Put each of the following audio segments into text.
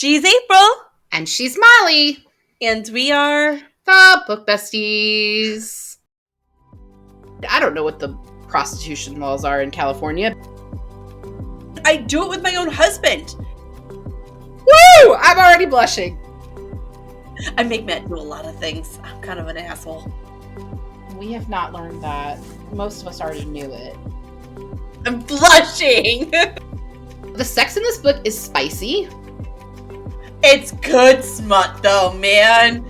She's April. And she's Molly. And we are the Book Besties. I don't know what the prostitution laws are in California. I do it with my own husband. Woo! I'm already blushing. I make Matt do a lot of things. I'm kind of an asshole. We have not learned that. Most of us already knew it. I'm blushing. The sex in this book is spicy. It's good smut, though, man.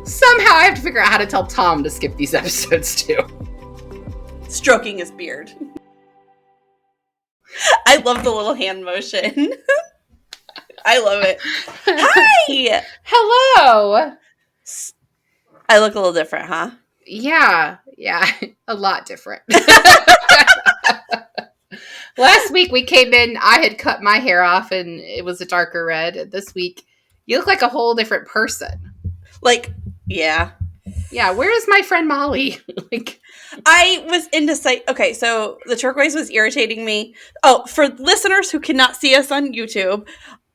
Somehow I have to figure out how to tell Tom to skip these episodes, too. Stroking his beard. I love the little hand motion. I love it. Hi! Hello! I look a little different, huh? Yeah, a lot different. Last week we came in, I had cut my hair off and it was a darker red. This week, you look like a whole different person. Yeah. Yeah, where is my friend Molly? I was indecisive. Okay, so the turquoise was irritating me. Oh, for listeners who cannot see us on YouTube,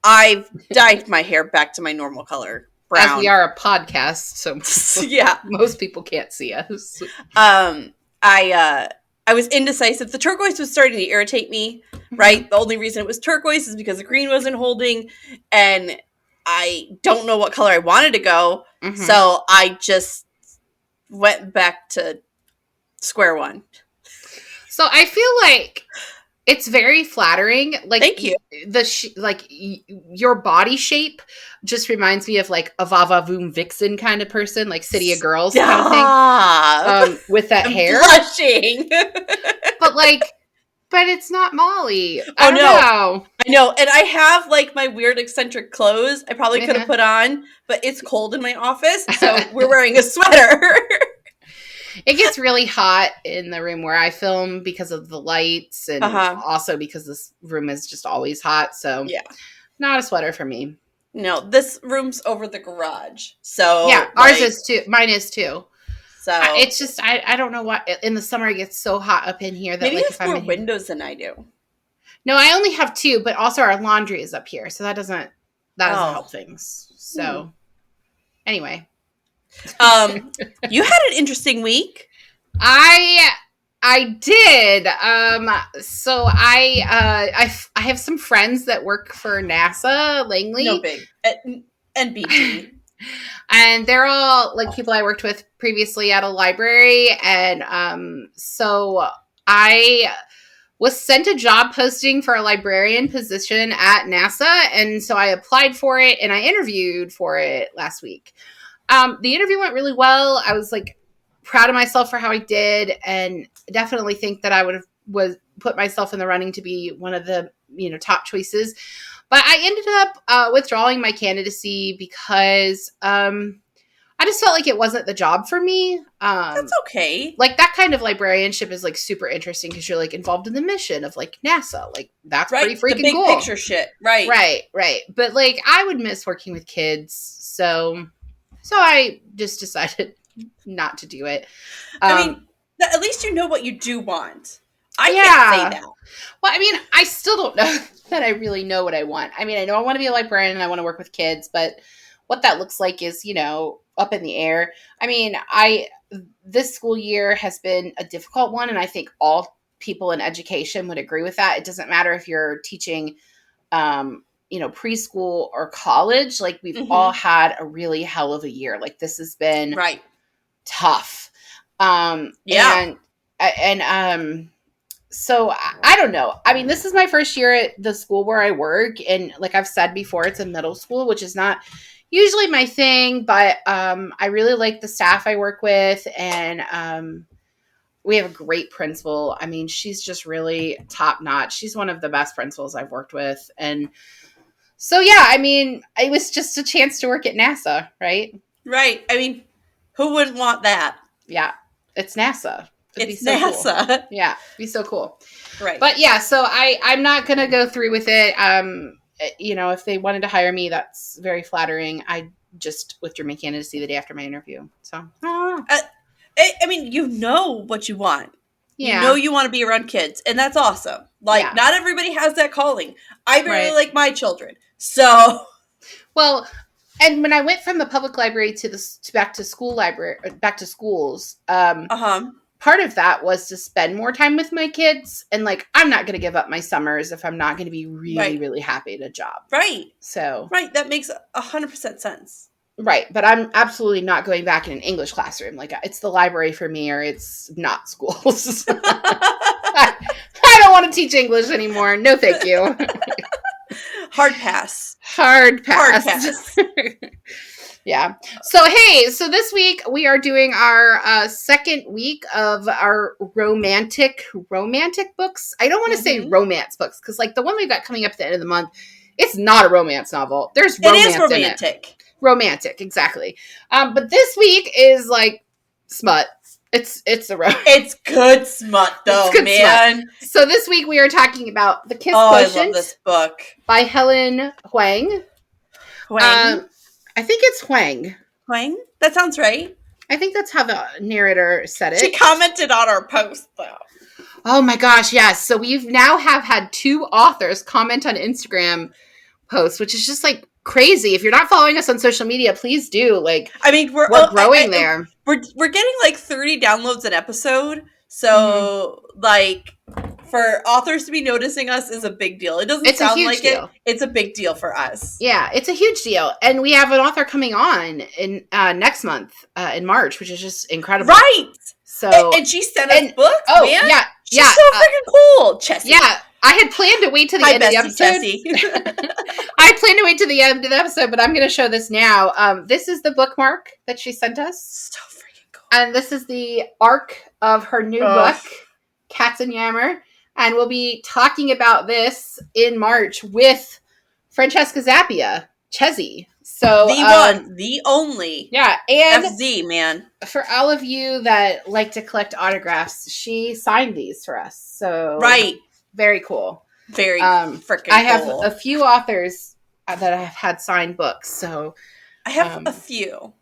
I've dyed my hair back to my normal color, brown. As we are a podcast, so yeah, most people can't see us. I was indecisive. The turquoise was starting to irritate me, right? The only reason it was turquoise is because the green wasn't holding, and I don't know what color I wanted to go, so I just went back to square one. So I feel like it's very flattering. Like, thank you. Your body shape just reminds me of like a Vava Voom Vixen kind of person, like City of Girls kind of thing. With that hair, blushing. but it's not Molly. I know, and I have like my weird eccentric clothes. I probably could have put on, but it's cold in my office, so we're wearing a sweater. It gets really hot in the room where I film because of the lights and also because this room is just always hot. So yeah, not a sweater for me. No, this room's over the garage. So yeah, ours is too. Mine is too. So it's just, I don't know why in the summer it gets so hot up in here that maybe it's more windows than I do. No, I only have two, but also our laundry is up here. So that doesn't help things. So anyway. You had an interesting week. I did. So I have some friends that work for NASA, Langley. No big. And BT. And they're all like people I worked with previously at a library. And so I was sent a job posting for a librarian position at NASA. And so I applied for it and I interviewed for it last week. The interview went really well. I was like proud of myself for how I did, and definitely think that I was put myself in the running to be one of the top choices. But I ended up withdrawing my candidacy because I just felt like it wasn't the job for me. That's okay. Like that kind of librarianship is like super interesting because you're like involved in the mission of like NASA. Like that's pretty freaking the big cool. Picture shit, right? Right. But like I would miss working with kids, so I just decided not to do it. I mean, at least you know what you do want. I can't say that. Well, I mean, I still don't know that I really know what I want. I mean, I know I want to be a librarian and I want to work with kids, but what that looks like is, up in the air. I mean, this school year has been a difficult one, and I think all people in education would agree with that. It doesn't matter if you're teaching preschool or college, like we've all had a really hell of a year. Like this has been tough. So I don't know. I mean, this is my first year at the school where I work. And like I've said before, it's a middle school, which is not usually my thing, but I really like the staff I work with. And we have a great principal. I mean, she's just really top notch. She's one of the best principals I've worked with. And so, yeah, I mean, it was just a chance to work at NASA, right? Right. I mean, who wouldn't want that? Yeah. It's NASA. It's NASA. Cool. Yeah. It'd be so cool. Right. But yeah, so I'm not going to go through with it. If they wanted to hire me, that's very flattering. I just withdrew my candidacy the day after my interview. So, I mean, you know what you want. You know you want to be around kids, and that's awesome. Like, not everybody has that calling. I really like my children. So, well, and when I went from the public library to back to schools, part of that was to spend more time with my kids, and like, I'm not going to give up my summers if I'm not going to be really, really happy at a job. Right. So. Right. That makes 100% sense. Right. But I'm absolutely not going back in an English classroom. Like, it's the library for me, or it's not schools. I don't want to teach English anymore. No, thank you. Hard pass. Hard pass. Yeah. So, hey, so this week we are doing our second week of our romantic books. I don't want to say romance books, because like the one we've got coming up at the end of the month, it's not a romance novel. There's romance in it. It is romantic. Romantic, exactly. But this week is like smut. It's good smut though, man. Smut. So this week we are talking about The Kiss Quotient. I love this book. By Helen Hoang. I think it's Hoang. Hoang? That sounds right. I think that's how the narrator said it. She commented on our post, though. Oh my gosh, yes. So we've now had 2 authors comment on Instagram posts, which is just like crazy. If you're not following us on social media, please do. Like, I mean, we're growing there. We're getting like 30 downloads an episode. So like, for authors to be noticing us is a big deal. It doesn't sound like it. It's a big deal for us. Yeah, it's a huge deal. And we have an author coming on in next month in March, which is just incredible. Right. So and she sent us books. Oh, man. Yeah. She's so freaking cool, Chessie. Yeah. I had planned to wait to the end of the episode. I had planned to wait to the end of the episode, but I'm going to show this now. This is the bookmark that she sent us. So freaking cool. And this is the arc of her new book, Cats and Yammer. And we'll be talking about this in March with Francesca Zappia, Chessie. So the one, the only. Yeah. And FZ, man. For all of you that like to collect autographs, she signed these for us. So right. Very cool. Very freaking cool. I have a few authors that have had signed books. So I have a few.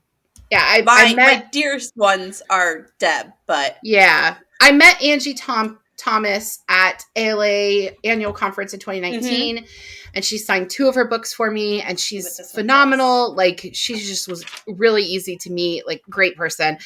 Yeah. My dearest ones are Deb, but. Yeah. I met Angie Thomas at ALA annual conference in 2019, and she signed 2 of her books for me, and she's phenomenal. Like, she just was really easy to meet, like, great person.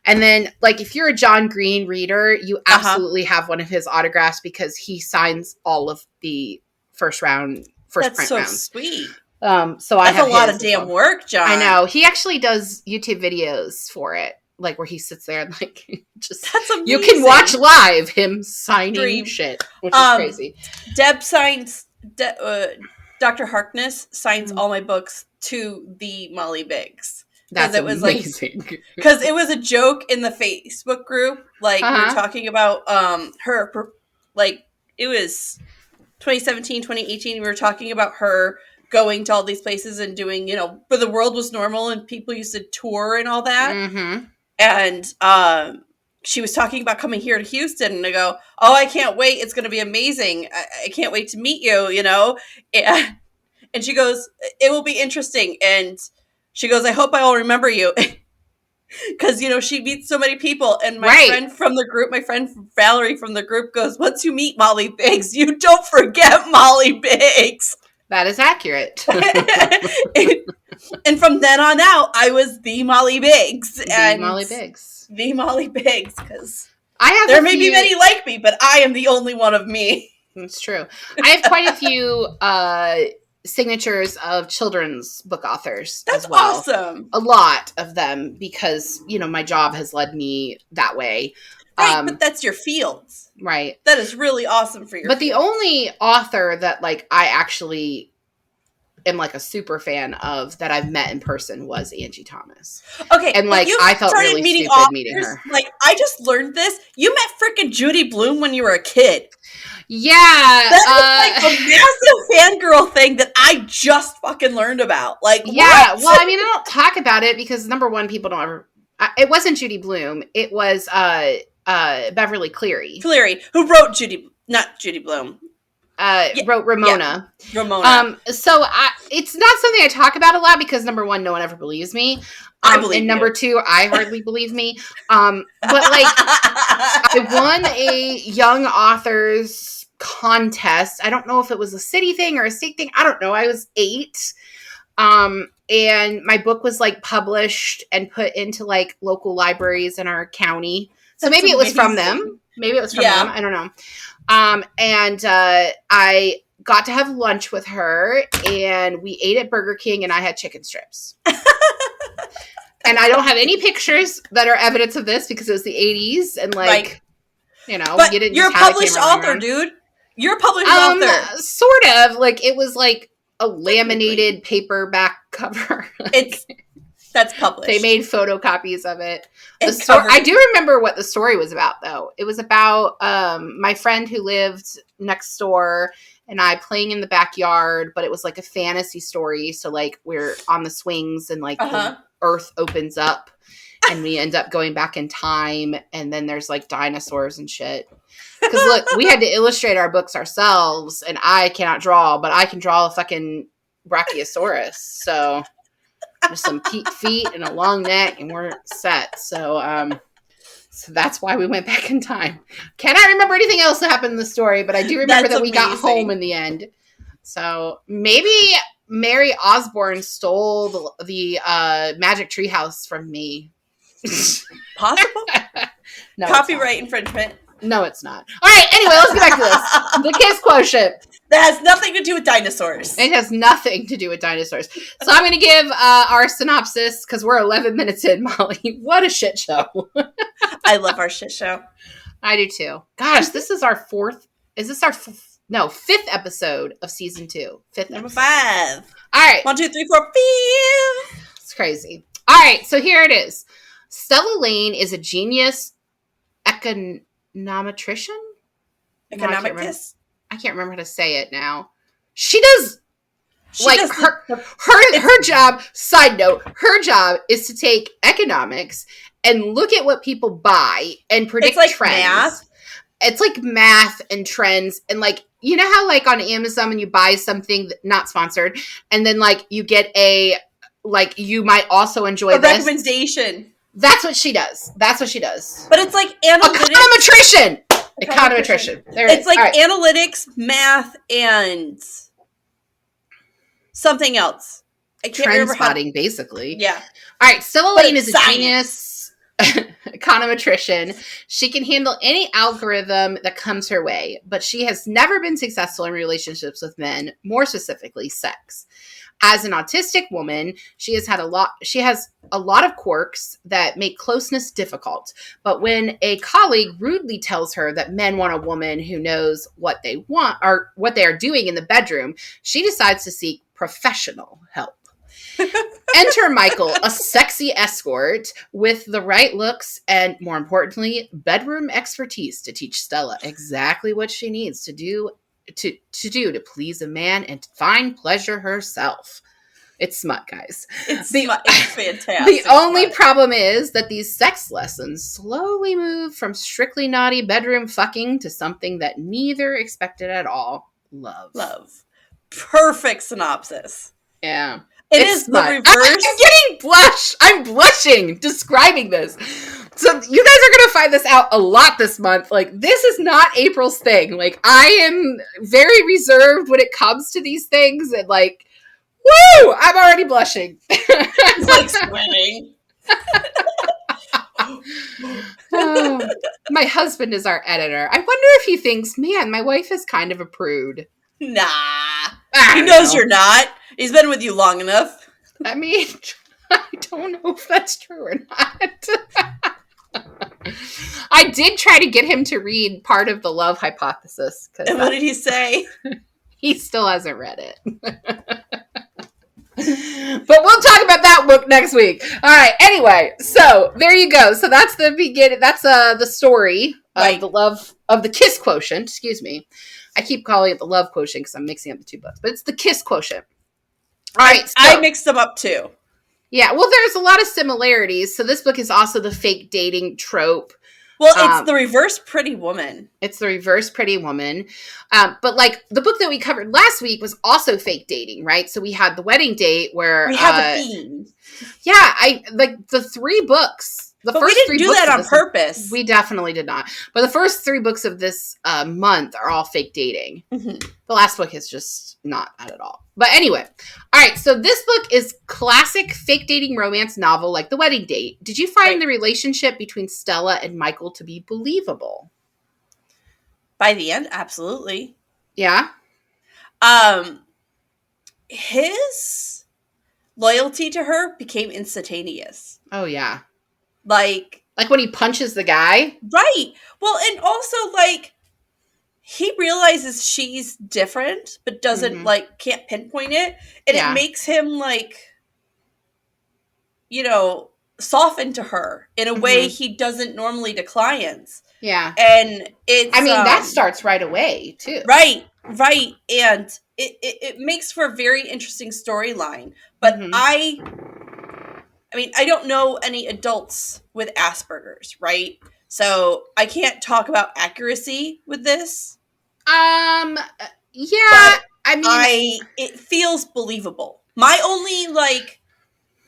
And then, like, if you're a John Green reader, you absolutely have one of his autographs, because he signs all of the first print rounds. That's so sweet. So I have a lot of damn work, John. I know. He actually does YouTube videos for it. Like, where he sits there and, like, just... That's amazing. You can watch live him signing shit, which is crazy. Deb signs... Dr. Harkness signs all my books to the Molly Biggs. That's amazing. Because it was a joke in the Facebook group. Like, we were talking about her... Like, it was 2017, 2018. We were talking about her going to all these places and doing, where the world was normal and people used to tour and all that. Mm-hmm. And she was talking about coming here to Houston, and I go, "Oh, I can't wait! It's going to be amazing! I can't wait to meet you!" And she goes, "It will be interesting." And she goes, "I hope I will remember you," because she meets so many people. And my friend from the group, my friend Valerie from the group, goes, "Once you meet Molly Biggs, you don't forget Molly Biggs." That is accurate. And from then on out, I was the Molly Biggs. The Molly Biggs, because there may be many like me, but I am the only one of me. It's true. I have quite a few signatures of children's book authors. That's as well. Awesome. A lot of them, because my job has led me that way. Right, but that's your field. Right. That is really awesome for your But the only author that, like, I actually am, like, a super fan of that I've met in person was Angie Thomas. Okay. And, like, I felt really stupid meeting her. Like, I just learned this. You met frickin' Judy Blume when you were a kid. Yeah. That is, like, a massive fangirl thing that I just fucking learned about. Like, yeah. what? Well, I mean, I don't talk about it because, number one, people don't ever... it wasn't Judy Blume. It was... Beverly Cleary. Who wrote not Judy Blume. wrote Ramona. Yeah. Ramona. So it's not something I talk about a lot because number one, no one ever believes me. I believe and number you. two, I hardly believe me. But like, I won a young authors contest. I don't know if it was a city thing or a state thing. I don't know. I was 8. And my book was like published and put into like local libraries in our county. So That's maybe it was from amazing. them. Maybe it was from them. I don't know. And I got to have lunch with her and we ate at Burger King and I had chicken strips. And I don't have any pictures that are evidence of this because it was the 80s and like, right. You know, but you didn't you're a published author, dude. You're a published author. Sort of. Like it was like a laminated paperback cover. That's published. They made photocopies of it. I do remember what the story was about, though. It was about my friend who lived next door and I playing in the backyard, but it was like a fantasy story. So like we're on the swings and like the earth opens up and we end up going back in time and then there's like dinosaurs and shit. Because look, we had to illustrate our books ourselves and I cannot draw, but I can draw a fucking brachiosaurus. So just some feet and a long neck and we're set. So that's why we went back in time. Cannot remember anything else that happened in the story, but I do remember that we got home in the end. So maybe Mary Osborne stole the Magic Treehouse from me. Possible? No, copyright infringement. No, it's not. All right, anyway, let's get back to this. The Kiss Quotient. That has nothing to do with dinosaurs. It has nothing to do with dinosaurs. So I'm going to give our synopsis because we're 11 minutes in, Molly. What a shit show. I love our shit show. I do too. Gosh, this is our fifth episode of season 2. Number 5. All right. 1, 2, 3, 4, 5. It's crazy. All right, so here it is. Stella Lane is a genius econometrician? Economicus? I can't remember how to say it now. She does her job, side note, her job is to take economics and look at what people buy and predict trends. Math. It's like math and trends and like, you know how like on Amazon when you buy something not sponsored and then like you get you might also enjoy this recommendation. That's what she does. But it's like analytics. Econometrician. There it is. It's like analytics, math, and something else. I can't remember spotting, basically. Yeah. All right. Stella Lane is a genius econometrician. She can handle any algorithm that comes her way, but she has never been successful in relationships with men, more specifically sex. As an autistic woman, she has a lot of quirks that make closeness difficult. But when a colleague rudely tells her that men want a woman who knows what they want or what they are doing in the bedroom, she decides to seek professional help. Enter Michael, a sexy escort with the right looks and, more importantly, bedroom expertise to teach Stella exactly what she needs to do to please a man and find pleasure herself. It's smut, guys. It's fantastic. The only problem is that these sex lessons slowly move from strictly naughty bedroom fucking to something that neither expected at all. Love. Perfect synopsis. Yeah. It is the reverse. I'm blushing describing this. So you guys are going to find this out a lot this month. Like, this is not April's thing. Like, I am very reserved when it comes to these things. And, like, woo! I'm already blushing. It's like sweating. My husband is our editor. I wonder if he thinks, man, my wife is kind of a prude. Nah. He knows you're not. He's been with you long enough. I mean, I don't know if that's true or not. I did try to get him to read part of The Love Hypothesis. And what did he say? He still hasn't read it. But we'll talk about that book next week. All right. Anyway, so there you go. So that's the beginning. That's the story of the Kiss Quotient. Excuse me. I keep calling it the Love Quotient because I'm mixing up the two books, but it's the Kiss Quotient. All right. So, I mixed them up too. Yeah. Well, there's a lot of similarities. So this book is also the fake dating trope. Well, it's the reverse Pretty Woman. It's the reverse Pretty Woman. But like the book that we covered last week was also fake dating, right? So we had the wedding date where we had the theme. Yeah, I like the 3 books. The but first we didn't 3 do books that on purpose. We definitely did not. But the first 3 books of this month are all fake dating. Mm-hmm. The last book is just not that at all. But anyway, all right. So this book is classic fake dating romance novel like The Wedding Date. Did you find the relationship between Stella and Michael to be believable? By the end, absolutely. Yeah. His loyalty to her became instantaneous. Oh yeah. Like when he punches the guy. Right. Well, and also like he realizes she's different, but doesn't like can't pinpoint it, and it makes him like, you know, soften to her in a way he doesn't normally to clients. Yeah. And it's I mean, that starts right away too. Right. And it makes for a very interesting storyline. But I mean, I don't know any adults with Asperger's, right? So I can't talk about accuracy with this. Yeah. But I mean, it feels believable. My only like,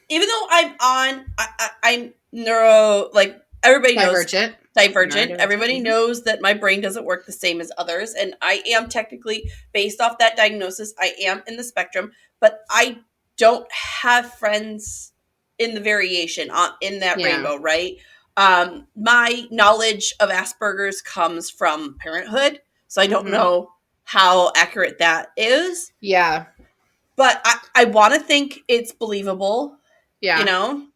even though I'm neuro, like everybody knows divergent. Everybody knows that my brain doesn't work the same as others, and I am technically, based off that diagnosis, I am in the spectrum. But I don't have friends in the variation in that rainbow, right? My knowledge of Asperger's comes from parenthood, so I don't know how accurate that is. Yeah. But I want to think it's believable. Yeah. You know?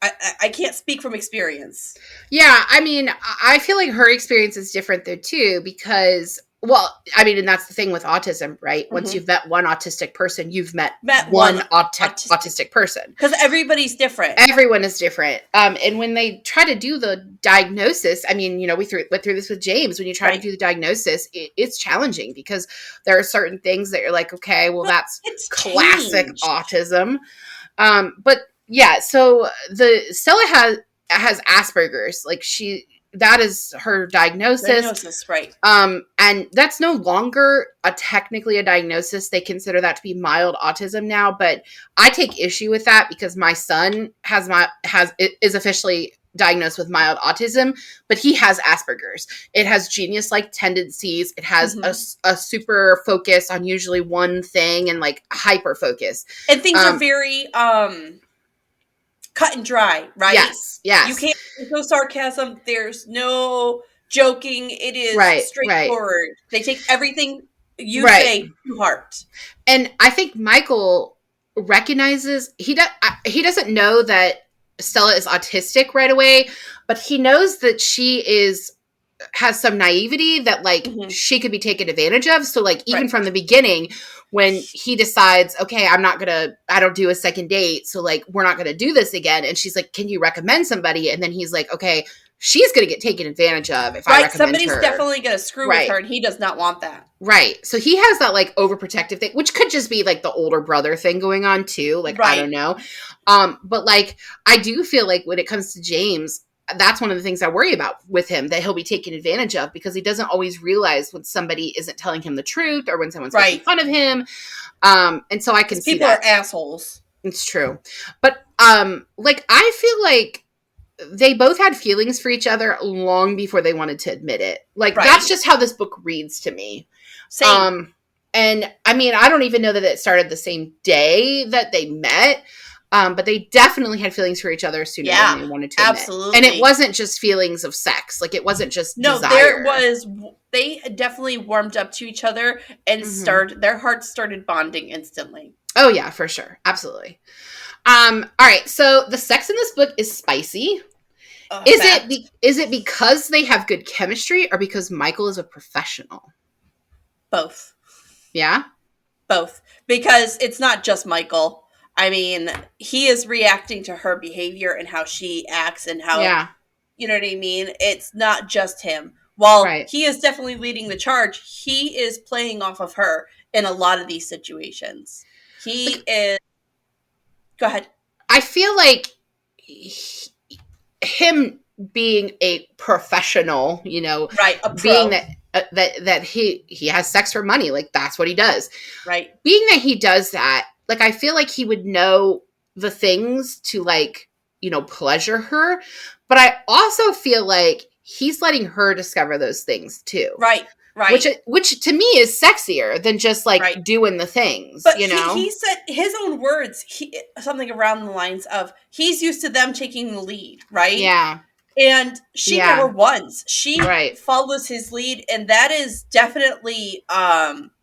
I can't speak from experience. Yeah, I mean, I feel like her experience is different though too, because, well, I mean, and that's the thing with autism, right? Once you've met one autistic person, you've met one autistic person. Because everybody's different. Everyone is different. And when they try to do the diagnosis, I mean, you know, we went through this with James. When you try to do the diagnosis, it's challenging because there are certain things that you're like, okay, well, that's classic autism. But yeah, so Stella has Asperger's. Like that is her diagnosis. Right. And that's no longer technically a diagnosis. They consider that to be mild autism now, but I take issue with that because my son is officially diagnosed with mild autism, but he has Asperger's. It has genius-like tendencies. It has a super focus on usually one thing and like hyper focus. And things are very cut and dry, right? Yes. You can't. There's no sarcasm. There's no joking. It is straightforward. Right. They take everything you say to heart. And I think Michael recognizes he doesn't know that Stella is autistic right away, but he knows that she has some naivety that like she could be taken advantage of. So like even from the beginning, when he decides, okay, I don't do a second date. So like, we're not going to do this again. And she's like, can you recommend somebody? And then he's like, okay, she's going to get taken advantage of if I recommend somebody's her. Definitely going to screw with her, and he does not want that. Right. So he has that like overprotective thing, which could just be like the older brother thing going on too. Like, I don't know. But like, I do feel like when it comes to James, that's one of the things I worry about with him, that he'll be taken advantage of because he doesn't always realize when somebody isn't telling him the truth or when someone's making fun of him. And so I can see that. People are assholes. It's true. But like, I feel like they both had feelings for each other long before they wanted to admit it. Like, that's just how this book reads to me. Same. And I mean, I don't even know that it started the same day that they met. But they definitely had feelings for each other sooner than they wanted to admit. Absolutely. And it wasn't just feelings of sex. Like, it wasn't just desire. They definitely warmed up to each other and their hearts started bonding instantly. Oh, yeah, for sure. Absolutely. All right. So the sex in this book is spicy. Is it because they have good chemistry or because Michael is a professional? Both. Yeah? Both. Because it's not just Michael. I mean, he is reacting to her behavior and how she acts and how, you know what I mean? It's not just him. While he is definitely leading the charge, he is playing off of her in a lot of these situations. He is... Go ahead. I feel like him being a professional, Right. A being pro. that he has sex for money, like that's what he does. Right. Being that he does that, like I feel like he would know the things to like, pleasure her, but I also feel like he's letting her discover those things too. Right. Right. Which to me is sexier than just like Right. doing the things, But he said his own words, something around the lines of he's used to them taking the lead, right? Yeah. And she never once. She Right. follows his lead, and that is definitely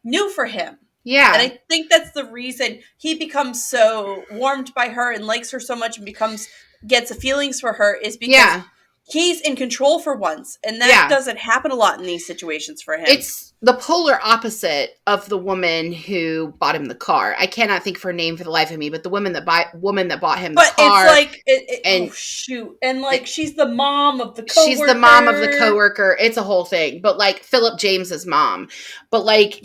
new for him. Yeah. And I think that's the reason he becomes so warmed by her and likes her so much and gets feelings for her, is because he's in control for once. And that doesn't happen a lot in these situations for him. It's the polar opposite of the woman who bought him the car. I cannot think of her name for the life of me, but the woman that bought him the car. But it's like, oh shoot. And like, she's the mom of the coworker. She's the mom of the coworker. It's a whole thing. But like Philip James's mom. But like,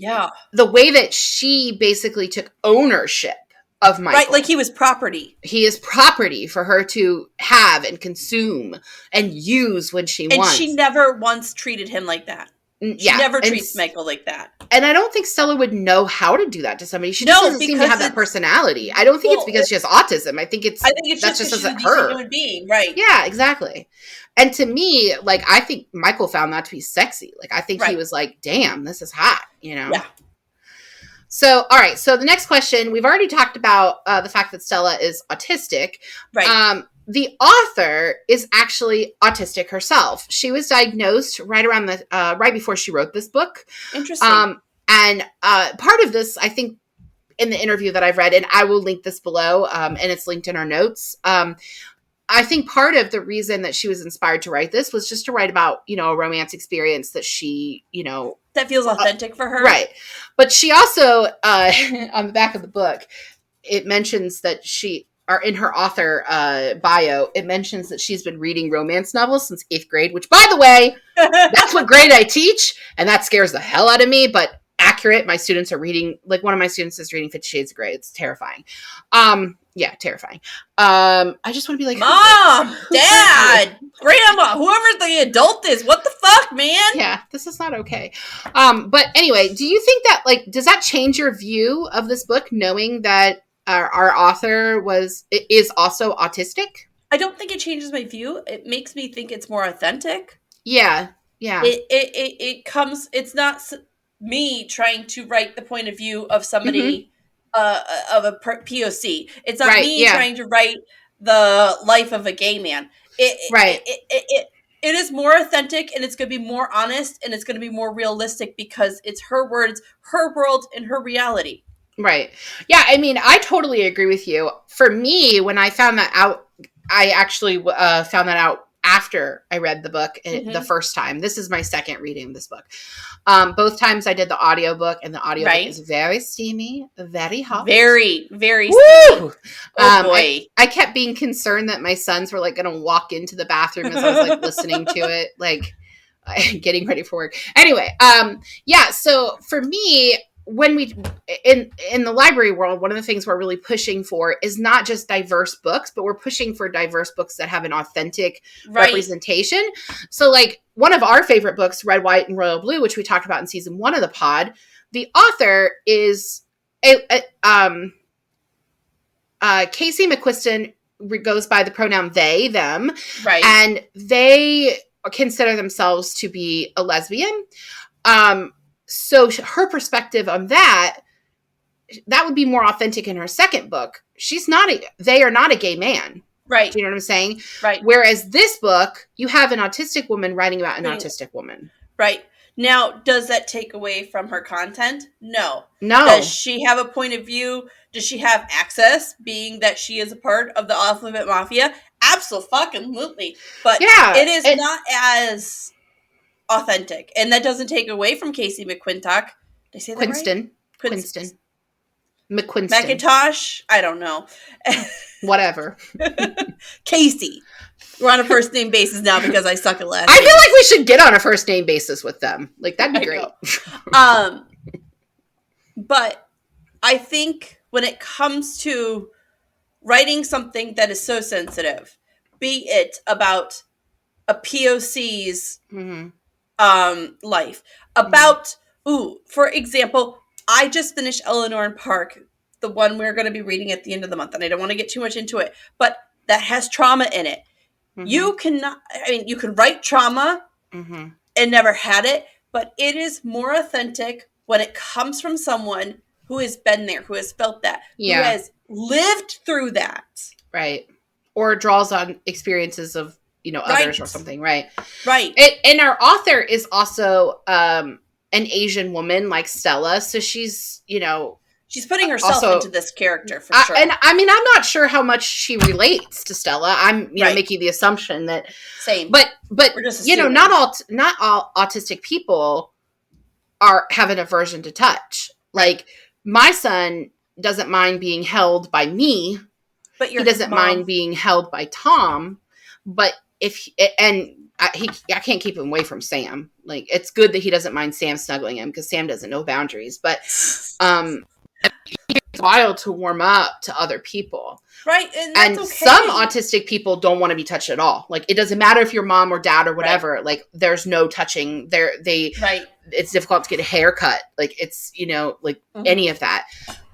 the way that she basically took ownership of Michael. Right, like he was property. He is property for her to have and consume and use when she wants. And she never once treated him like that. She never treats Michael like that. And I don't think Stella would know how to do that to somebody. She just doesn't seem to have that personality. I don't think it's because she has autism. I think it's just isn't her. A human being, right? Yeah, exactly. And to me, like, I think Michael found that to be sexy. Like, I think he was like, damn, this is hot, Yeah. So, all right. So the next question, we've already talked about the fact that Stella is autistic. Right. The author is actually autistic herself. She was diagnosed right around right before she wrote this book. Interesting. And part of this, I think, in the interview that I've read, and I will link this below, and it's linked in our notes. I think part of the reason that she was inspired to write this was just to write about, a romance experience that she, that feels authentic for her. Right. But she also, on the back of the book, it mentions that or in her author bio, it mentions that she's been reading romance novels since 8th grade, which, by the way, that's what grade I teach, and that scares the hell out of me, but accurate. My students are reading, like one of my students is reading 50 Shades of Grey. It's terrifying. Yeah, terrifying. I just want to be like, Mom, Dad, Grandma, whoever the adult is, what the fuck, man? Yeah, this is not okay. But anyway, do you think that, like, does that change your view of this book, knowing that our author is also autistic? I don't think it changes my view. It makes me think it's more authentic. Yeah, yeah. It's not me trying to write the point of view of somebody. Of a POC. It's not me trying to write the life of a gay man. It is more authentic, and it's going to be more honest, and it's going to be more realistic because it's her words, her world, and her reality. Right. Yeah, I mean, I totally agree with you. For me, when I found that out, I actually found that out after I read the book the first time. This is my second reading of this book. Both times I did the audiobook, and the audiobook is very steamy, very hot. Very, very steamy. Oh boy. I kept being concerned that my sons were like going to walk into the bathroom as I was like listening to it, like getting ready for work. Anyway, so for me, when we in the library world, one of the things we're really pushing for is not just diverse books, but we're pushing for diverse books that have an authentic representation. So like one of our favorite books, Red, White, and Royal Blue, which we talked about in season 1 of the pod, the author is Casey McQuiston, goes by the pronoun they, them. Right. And they consider themselves to be a lesbian. So her perspective on that would be more authentic in her second book. They are not a gay man. Right. Do you know what I'm saying? Right. Whereas this book, you have an autistic woman writing about an autistic woman. Right. Now, does that take away from her content? No. Does she have a point of view? Does she have access, being that she is a part of the Alphabet Mafia? Absolutely. But it is not as authentic. And that doesn't take away from Casey McQuintock. Did I say that right? Quinston. McQuinston. Macintosh? I don't know. Whatever. Casey. We're on a first name basis now because I suck at last I feel like we should get on a first name basis with them. Like, that'd be great. But I think when it comes to writing something that is so sensitive, be it about a POC's Mm-hmm. life. About, for example, I just finished Eleanor and Park, the one we're going to be reading at the end of the month, and I don't want to get too much into it, but that has trauma in it. Mm-hmm. You cannot, I mean, you can write trauma Mm-hmm. and never had it, but it is more authentic when it comes from someone who has been there, who has felt that, who has lived through that. Right. Or draws on experiences of, others or something. Right. Right. And our author is also an Asian woman like Stella. So she's, she's putting herself also into this character for sure. And I mean, I'm not sure how much she relates to Stella. I'm, making the assumption that same. But not all autistic people have an aversion to touch. Right. Like my son doesn't mind being held by me, but he doesn't mind being held by Tom. But I can't keep him away from Sam. Like it's good that he doesn't mind Sam snuggling him because Sam doesn't know boundaries. But it's wild to warm up to other people. Right. And okay. Some autistic people don't want to be touched at all. Like it doesn't matter if you're mom or dad or whatever. Right. Like there's no touching. It's difficult to get a haircut. Like it's, any of that.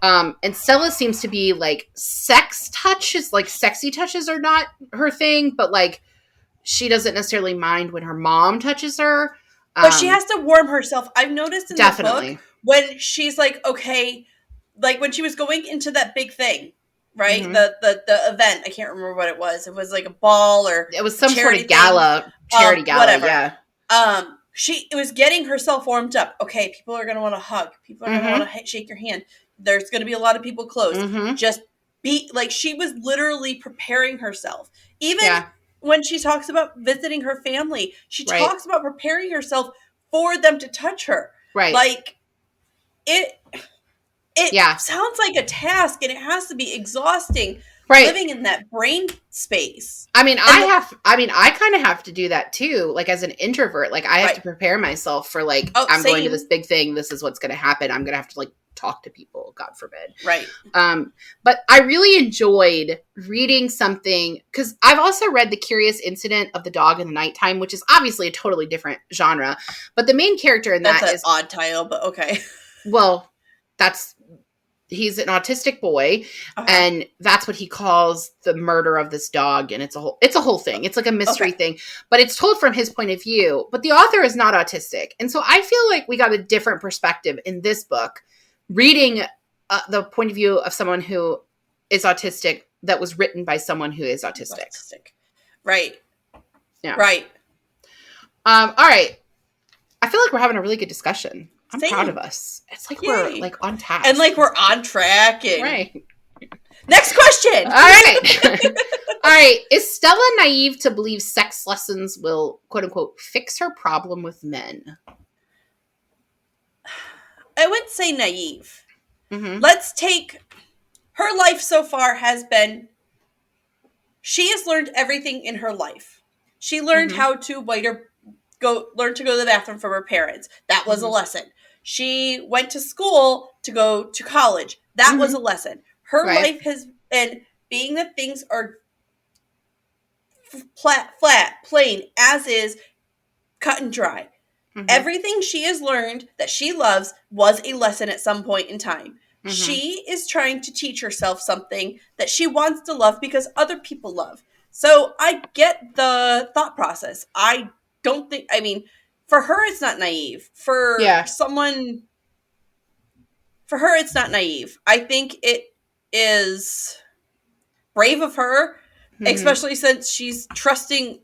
And Stella seems to be like sex touches, like sexy touches are not her thing, but like she doesn't necessarily mind when her mom touches her. But she has to warm herself. I've noticed in the book when she's like, okay, like when she was going into that big thing, right? Mm-hmm. The event. I can't remember what it was. It was like a ball or it was some sort of gala, charity gala. Whatever. Yeah. She was getting herself warmed up. Okay, people are going to want to hug. People are going to want to shake your hand. There's going to be a lot of people close. Mm-hmm. Just be like, she was literally preparing herself. Even when she talks about visiting her family, she talks about preparing herself for them to touch her. Right. Like it sounds like a task, and it has to be exhausting. Right. Living in that brain space. I mean, I kind of have to do that too. Like as an introvert, like I have to prepare myself for like, I'm going to this big thing. This is what's going to happen. I'm going to have to like talk to people, God forbid. Right. But I really enjoyed reading something because I've also read The Curious Incident of the Dog in the Nighttime, which is obviously a totally different genre. But the main character in that is an odd title, but okay. Well, he's an autistic boy, and that's what he calls the murder of this dog. And it's a whole thing. It's like a mystery thing, but it's told from his point of view, but the author is not autistic. And so I feel like we got a different perspective in this book, reading the point of view of someone who is autistic that was written by someone who is autistic. Right. Yeah. Right. All right. I feel like we're having a really good discussion. I'm proud of us. It's like we're like on task. And like we're on track. And... Right. Next question. All right. All right. Is Stella naive to believe sex lessons will, quote unquote, fix her problem with men? I wouldn't say naive. Mm-hmm. Let's take her life so far has been, she has learned everything in her life. She learned how to learn to go to the bathroom from her parents. That was a lesson. She went to school to go to college. That was a lesson. Her life has been being that things are flat, plain, as is, cut and dry. Mm-hmm. Everything she has learned that she loves was a lesson at some point in time. Mm-hmm. She is trying to teach herself something that she wants to love because other people love. So I get the thought process. I don't think, for her, it's not naive. For someone, for her, it's not naive. I think it is brave of her, especially since she's trusting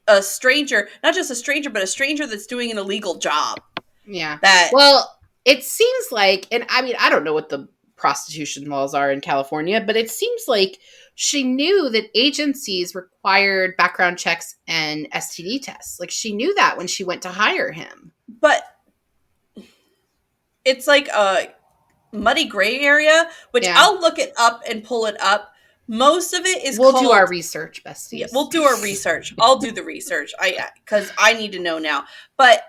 a stranger, not just a stranger, but a stranger that's doing an illegal job. Yeah. Well, it seems like, and I don't know what the prostitution laws are in California, but it seems like she knew that agencies required background checks and STD tests. Like she knew that when she went to hire him. But it's like a muddy gray area, which I'll look it up and pull it up. Most of it is We'll do our research, besties. Yeah, we'll do our research. I'll do the research. Because I need to know now. But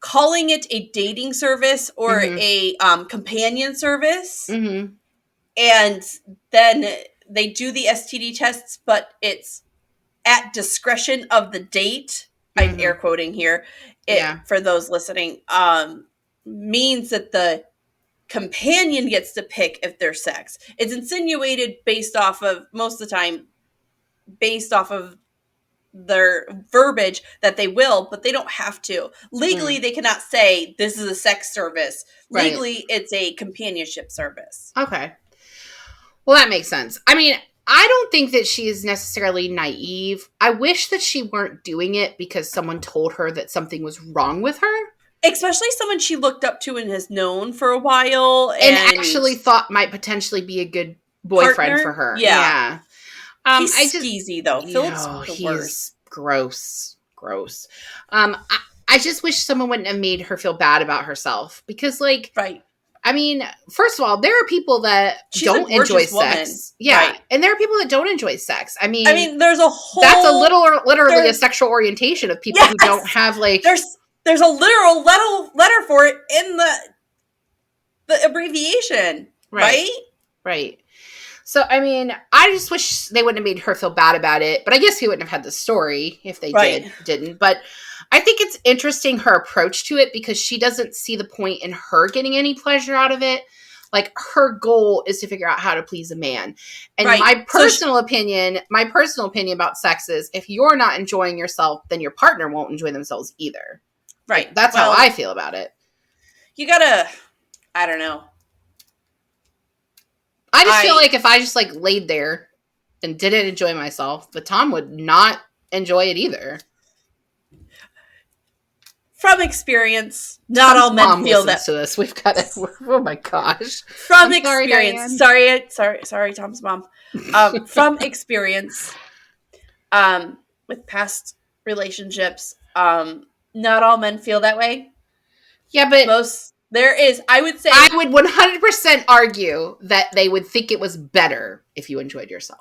calling it a dating service or a companion service, and then they do the STD tests, but it's at discretion of the date, I'm air quoting here, for those listening, means that the companion gets to pick if there's sex. It's insinuated based off of, most of the time, based off of their verbiage that they will, but they don't have to. Legally, they cannot say this is a sex service. Right. Legally, it's a companionship service. Okay. Well, that makes sense. I mean, I don't think that she is necessarily naive. I wish that she weren't doing it because someone told her that something was wrong with her. Especially someone she looked up to and has known for a while. And actually thought might potentially be a good boyfriend partner? For her. Yeah. He's I skeezy, though. Philip's the worst. Gross. I just wish someone wouldn't have made her feel bad about herself. Because, like... Right. I mean, first of all, there are people that don't enjoy sex. Woman. Yeah. Right. And there are people that don't enjoy sex. I mean, there's a whole... That's a literally a sexual orientation of people who don't have, like... There's a literal letter for it in the abbreviation. Right? Right. So, I mean, I just wish they wouldn't have made her feel bad about it. But I guess we wouldn't have had the story if they didn't. But I think it's interesting, her approach to it, because she doesn't see the point in her getting any pleasure out of it. Like, her goal is to figure out how to please a man. And my personal opinion about sex is, if you're not enjoying yourself, then your partner won't enjoy themselves either. Right. Like, that's how I feel about it. You gotta, I don't know. I just feel like if I just, like, laid there and didn't enjoy myself, but Tom would not enjoy it either. From experience, not all men feel that. To this, we've got it. Oh my gosh! From experience, sorry, Tom's mom. From experience, with past relationships, not all men feel that way. Yeah, but I would say, I would 100% argue that they would think it was better if you enjoyed yourself.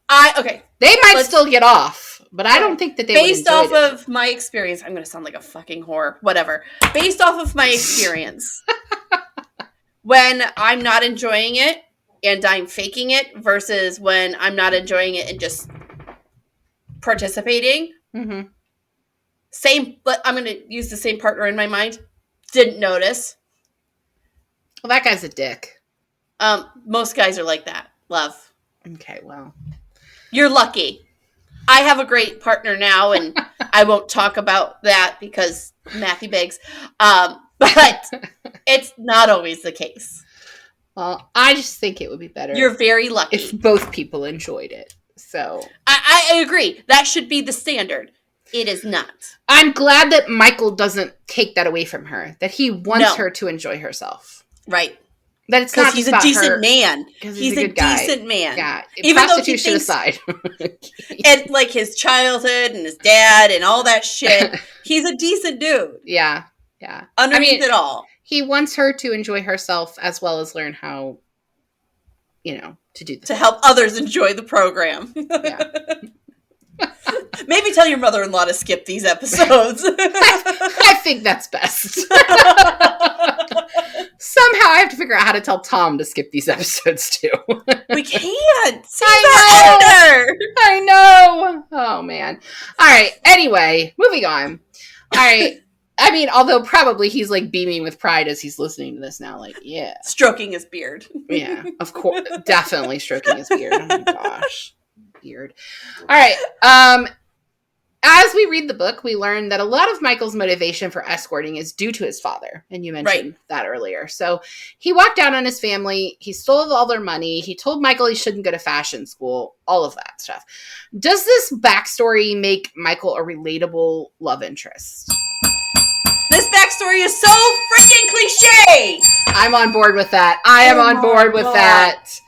They might still get off, but I don't think that they based off of my experience. I'm going to sound like a fucking whore. Whatever. Based off of my experience, when I'm not enjoying it and I'm faking it versus when I'm not enjoying it and just participating. Mm-hmm. Same, but I'm going to use the same partner in my mind. Didn't notice. Well, that guy's a dick. Most guys are like that. Love. Okay, well. You're lucky. I have a great partner now, and I won't talk about that because Matthew begs. But it's not always the case. Well, I just think it would be better. You're very lucky. If both people enjoyed it. So I agree. That should be the standard. It is not. I'm glad that Michael doesn't take that away from her. That he wants her to enjoy herself. Right. That it's not he's a decent man. He's a decent man. Yeah. Even prostitution aside. And like his childhood and his dad and all that shit. He's a decent dude. Yeah. Underneath it all. He wants her to enjoy herself as well as learn how, to do this. To help others enjoy the program. Yeah. Maybe tell your mother-in-law to skip these episodes. I think that's best. Somehow I have to figure out how to tell Tom to skip these episodes too. We can't. I know. Oh man. All right. Anyway, moving on. All right. I mean, although probably he's like beaming with pride as he's listening to this now. Like, yeah. Stroking his beard. Yeah, of course. Definitely stroking his beard. Oh my gosh. Beard. All right. As we read the book, we learn that a lot of Michael's motivation for escorting is due to his father. And you mentioned that earlier. So he walked down on his family. He stole all their money. He told Michael he shouldn't go to fashion school. All of that stuff. Does this backstory make Michael a relatable love interest? This backstory is so freaking cliche. I'm on board with that. I am on board with that.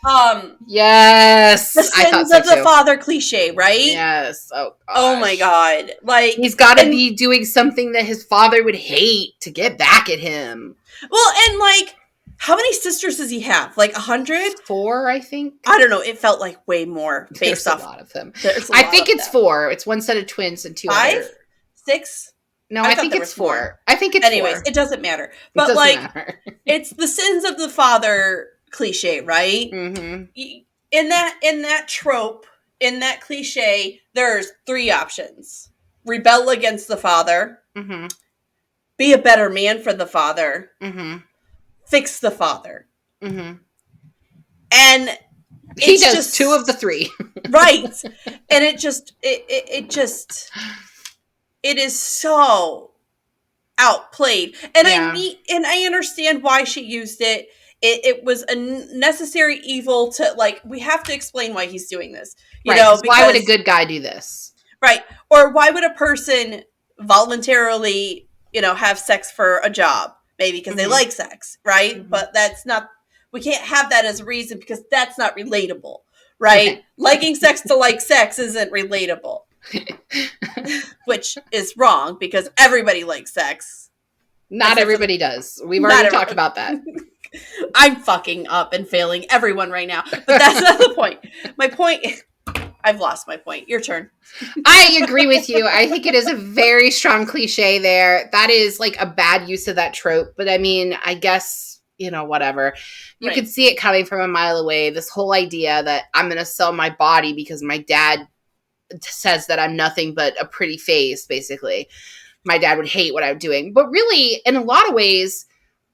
Yes. The sins of the father cliche, right? Yes. Oh, gosh. Oh my god. Like, he's got to be doing something that his father would hate to get back at him. Well, and like, how many sisters does he have? Like 100? 4, I think. I don't know. It felt like way more based off. There's a lot of them. I think it's 4. It's one set of twins and 2 5? Other. 6? No, I think it's 4. I think it's 4. Anyways, it doesn't matter. But it's the sins of the father cliche, right? Mm-hmm. In that trope, in that cliche, there's 3 options. Rebel against the father. Mm-hmm. Be a better man for the father. Mm-hmm. Fix the father. Mm-hmm. And he does just 2 of the 3. Right. And it is so outplayed. And I understand why she used it. It was a necessary evil to, like, we have to explain why he's doing this. You know, because why would a good guy do this? Right. Or why would a person voluntarily, have sex for a job? Maybe because they like sex, right? Mm-hmm. But that's not, we can't have that as a reason because that's not relatable, right? Liking sex to like sex isn't relatable. Which is wrong because everybody likes sex. Not everybody does. We've already talked about that. I'm fucking up and failing everyone right now. But that's not the point. My point, I've lost my point. Your turn. I agree with you. I think it is a very strong cliche there. That is like a bad use of that trope. But I mean, I guess, whatever. You could see it coming from a mile away. This whole idea that I'm going to sell my body because my dad says that I'm nothing but a pretty face, basically. My dad would hate what I'm doing. But really, in a lot of ways,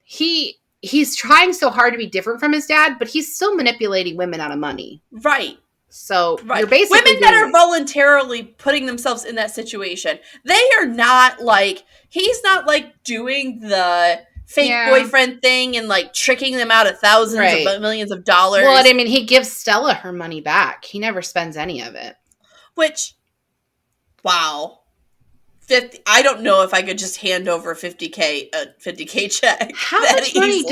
he's trying so hard to be different from his dad, but he's still manipulating women out of money. Right. So you're basically women that are voluntarily putting themselves in that situation. They are not like, he's not like doing the fake boyfriend thing and like tricking them out of thousands of millions of dollars. Well, I mean, he gives Stella her money back. He never spends any of it. Which, wow. 50, I don't know if I could just hand over a $50K check. How much money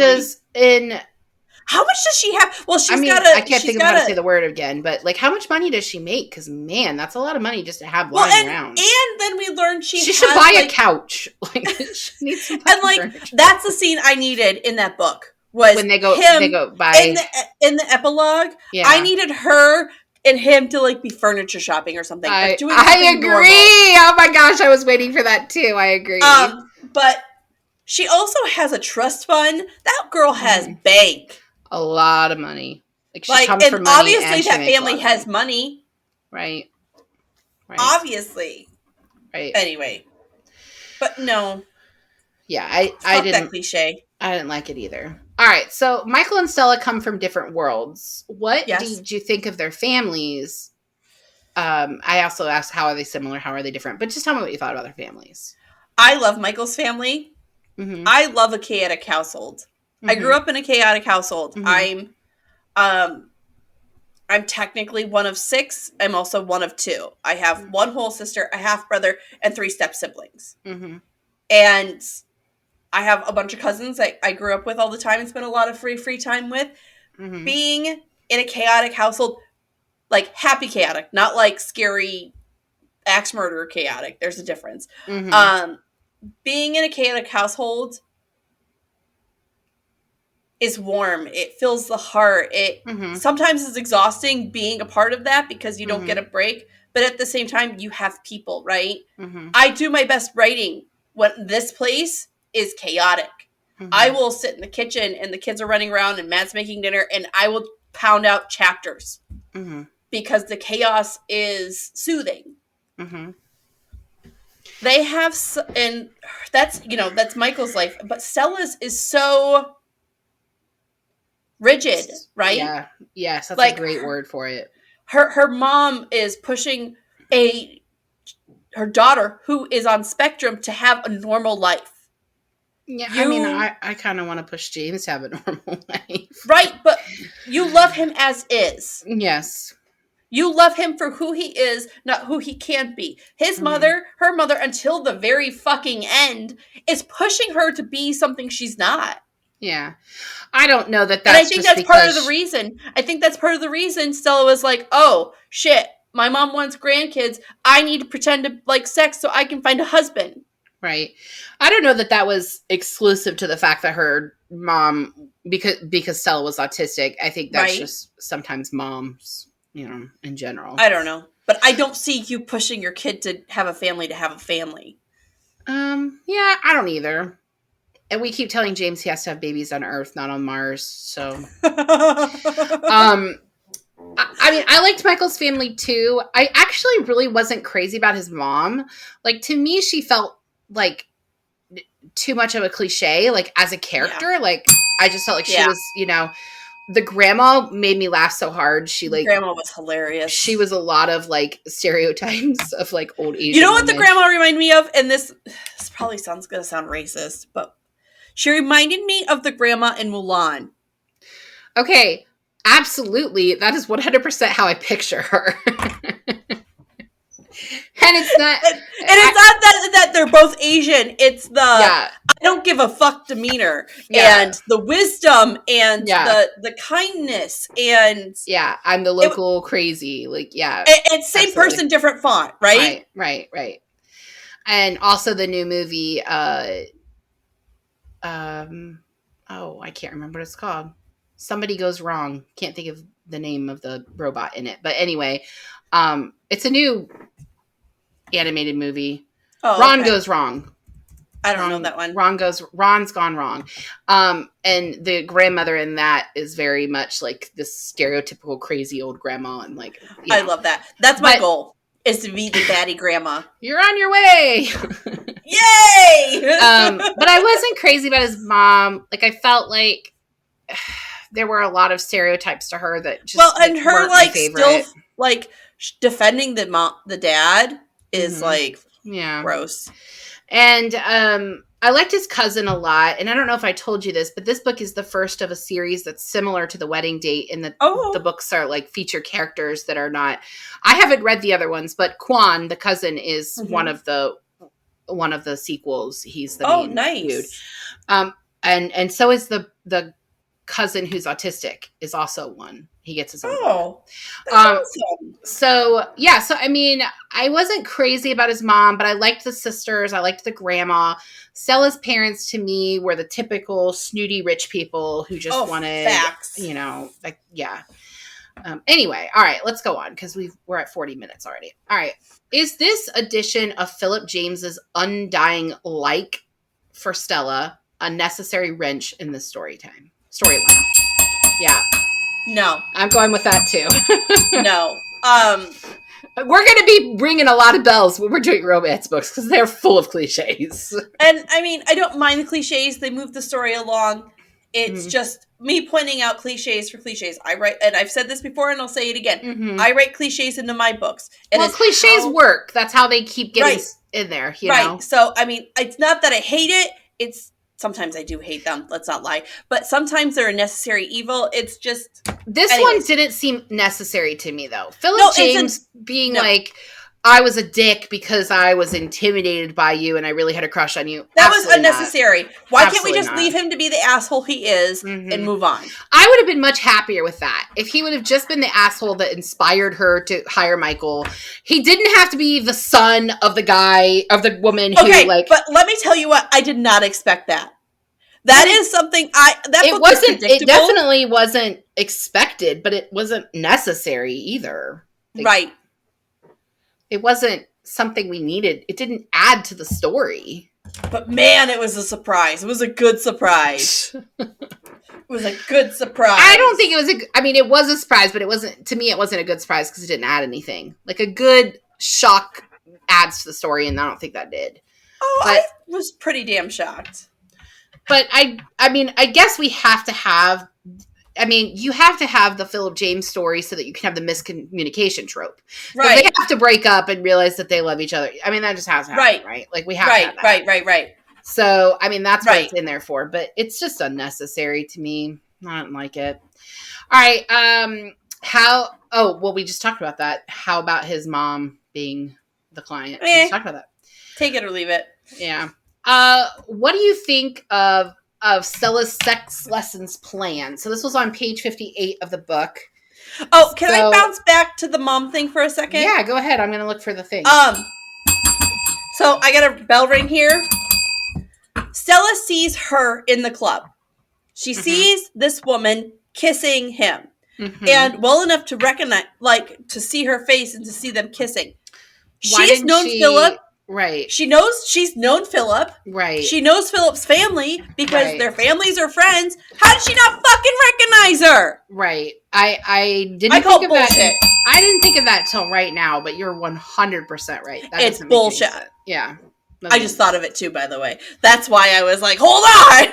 how much does she have? Well, I can't think of how to say the word again, but like, how much money does she make? Because man, that's a lot of money just to have lying around. And then we learned she should buy a couch. Like, she needs some furniture. That's the scene I needed in that book. Was when they go buy in the epilogue. Yeah. I needed her and him to like be furniture shopping or something. I agree. Normal. Oh my gosh, I was waiting for that too. I agree. But she also has a trust fund. That girl has bank. A lot of money. Like she comes from money, obviously that family has money. Right. Obviously. Right. Anyway. But no. Yeah, I didn't that cliche. I didn't like it either. All right, so Michael and Stella come from different worlds. What did you think of their families? I also asked, how are they similar? How are they different? But just tell me what you thought about their families. I love Michael's family. I love a chaotic household. I grew up in a chaotic household. I'm technically one of 6. I'm also one of 2. I have one whole sister, a half brother, and 3 step siblings. And I have a bunch of cousins that I grew up with all the time and spent a lot of free time with. Being in a chaotic household, like happy chaotic, not like scary axe murder chaotic. There's a difference. Being in a chaotic household is warm. It fills the heart. It sometimes is exhausting being a part of that because you don't get a break. But at the same time, you have people, right? I do my best writing when this place is chaotic. I will sit in the kitchen and the kids are running around and Matt's making dinner and I will pound out chapters because the chaos is soothing. They have, and that's Michael's life, but Stella's is so rigid, right? Yeah. Yes, that's like, a great word for it. Her mom is pushing her daughter who is on spectrum to have a normal life. Yeah, I mean, I kind of want to push James to have a normal life. Right, but you love him as is. Yes. You love him for who he is, not who he can be. His mother, her mother, until the very fucking end, is pushing her to be something she's not. Yeah. I don't know that that's and I think that's part of the reason. I think that's part of the reason Stella was like, oh, shit, my mom wants grandkids. I need to pretend to like sex so I can find a husband. Right. I don't know that that was exclusive to the fact that her mom, because Stella was autistic. I think that's just sometimes moms, in general. I don't know. But I don't see you pushing your kid to have a family. Yeah, I don't either. And we keep telling James he has to have babies on Earth, not on Mars. So, I mean, I liked Michael's family too. I actually really wasn't crazy about his mom. Like, to me, she felt like too much of a cliche, like as a character. Like, I just felt like she was, the grandma made me laugh so hard. Grandma was hilarious. She was a lot of like stereotypes of like old Asian. You know what the grandma reminded me of? And this probably gonna sound racist, but she reminded me of the grandma in Mulan. Okay, absolutely. That is 100% how I picture her. And it's not, it's not that they're both Asian. It's the I don't give a fuck demeanor and the wisdom and the kindness and I'm the local crazy. Like it's same absolutely. Person, different font, right? Right. And also the new movie. I can't remember what it's called. Somebody Goes Wrong. Can't think of the name of the robot in it, but anyway, it's a new animated movie. Ron Goes Wrong. I don't know that one. Ron's Gone Wrong. And the grandmother in that is very much like this stereotypical crazy old grandma, and like I love that. That's my goal, is to be the baddie grandma. You're on your way. Yay! But I wasn't crazy about his mom. Like, I felt like there were a lot of stereotypes to her that just and her like still like defending the dad is like gross. And I liked his cousin a lot. And I don't know if I told you this, but this book is the first of a series that's similar to The Wedding Date, and the books are like feature characters that are not. I haven't read the other ones, but Quan, the cousin, is one of the sequels. He's the main dude. And so is the cousin who's autistic is also one. He gets his own. That's awesome. So I mean, I wasn't crazy about his mom, but I liked the sisters. I liked the grandma. Stella's parents to me were the typical snooty rich people who just wanted, facts. Anyway, all right, let's go on because we're at 40 minutes already. All right. Is this edition of Philip James's undying like for Stella a necessary wrench in the storyline? Yeah. No. I'm going with that too. No. We're going to be ringing a lot of bells when we're doing romance books because they're full of cliches. And I mean, I don't mind the cliches. They move the story along. It's just me pointing out cliches for cliches. I write, and I've said this before and I'll say it again. I write cliches into my books. And cliches work. That's how they keep getting in there. You know? So, I mean, it's not that I hate it. It's sometimes I do hate them. Let's not lie. But sometimes they're a necessary evil. It's just... This one didn't seem necessary to me, though. Philip James being like, I was a dick because I was intimidated by you and I really had a crush on you. That was unnecessary. Why can't we just leave him to be the asshole he is and move on? I would have been much happier with that. If he would have just been the asshole that inspired her to hire Michael. He didn't have to be the son of the woman who like... but let me tell you what, I did not expect that. That is something it definitely wasn't expected, but it wasn't necessary either. Right. It wasn't something we needed. It didn't add to the story. But man, it was a surprise. It was a good surprise. It was a good surprise. I don't think it was it was a surprise, but to me, it wasn't a good surprise because it didn't add anything. Like a good shock adds to the story, and I don't think that did. I was pretty damn shocked. But I guess we have to have... you have to have the Philip James story so that you can have the miscommunication trope. Right. They have to break up and realize that they love each other. I mean, that just has to happen, right? Like, we have to have that. Right. So, that's what it's in there for. But it's just unnecessary to me. I don't like it. All right. We just talked about that. How about his mom being the client? We just talked about that. Take it or leave it. Yeah. What do you think of Stella's sex lessons plan? So this was on page 58 of the book. Oh, can I bounce back to the mom thing for a second? Yeah, go ahead. I'm going to look for the thing. So I got a bell ring here. Stella sees her in the club. She sees this woman kissing him. And well enough to recognize, like, to see her face and to see them kissing. She's known Philip Right. She's known Philip. Right. She knows Philip's family because their families are friends. How did she not fucking recognize her? Right. I didn't think of bullshit. that. I didn't think of that till right now, but you're 100% right. It's bullshit. Yeah. I just thought of it too, by the way. That's why I was like, hold on!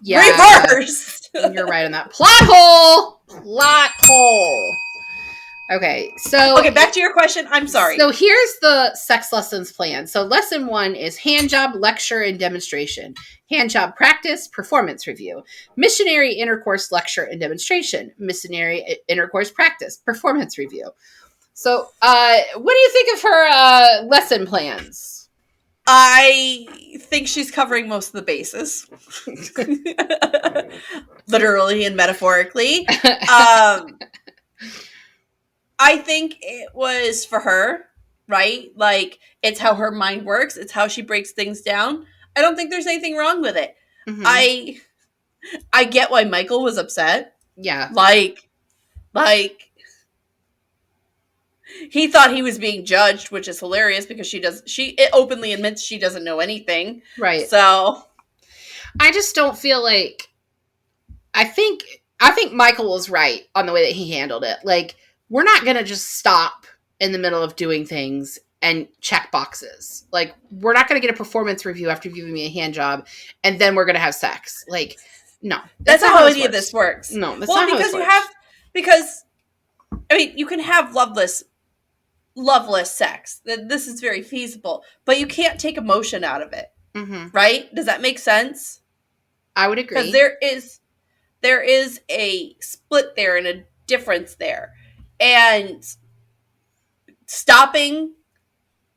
Yeah. Reverse! You're right on that. Plot hole! Plot hole. Okay, so... Okay, back to your question. I'm sorry. So here's the sex lessons plan. So lesson 1 is hand job, lecture, and demonstration. Hand job practice, performance review. Missionary intercourse lecture and demonstration. Missionary intercourse practice, performance review. So what do you think of her lesson plans? I think she's covering most of the bases. Literally and metaphorically. I think it was for her, right? Like, it's how her mind works. It's how she breaks things down. I don't think there's anything wrong with it. Mm-hmm. I get why Michael was upset. Yeah. Like, he thought he was being judged, which is hilarious because it openly admits she doesn't know anything. Right. So I just don't feel like, I think Michael was right on the way that he handled it. Like, we're not going to just stop in the middle of doing things and check boxes. Like, we're not going to get a performance review after you've given me a hand job, and then we're going to have sex. Like, no. That's not how any of this works. No, that's not how this works. Because, I mean, you can have loveless sex. This is very feasible. But you can't take emotion out of it. Mm-hmm. Right? Does that make sense? I would agree. Because there is a split there and a difference there. And stopping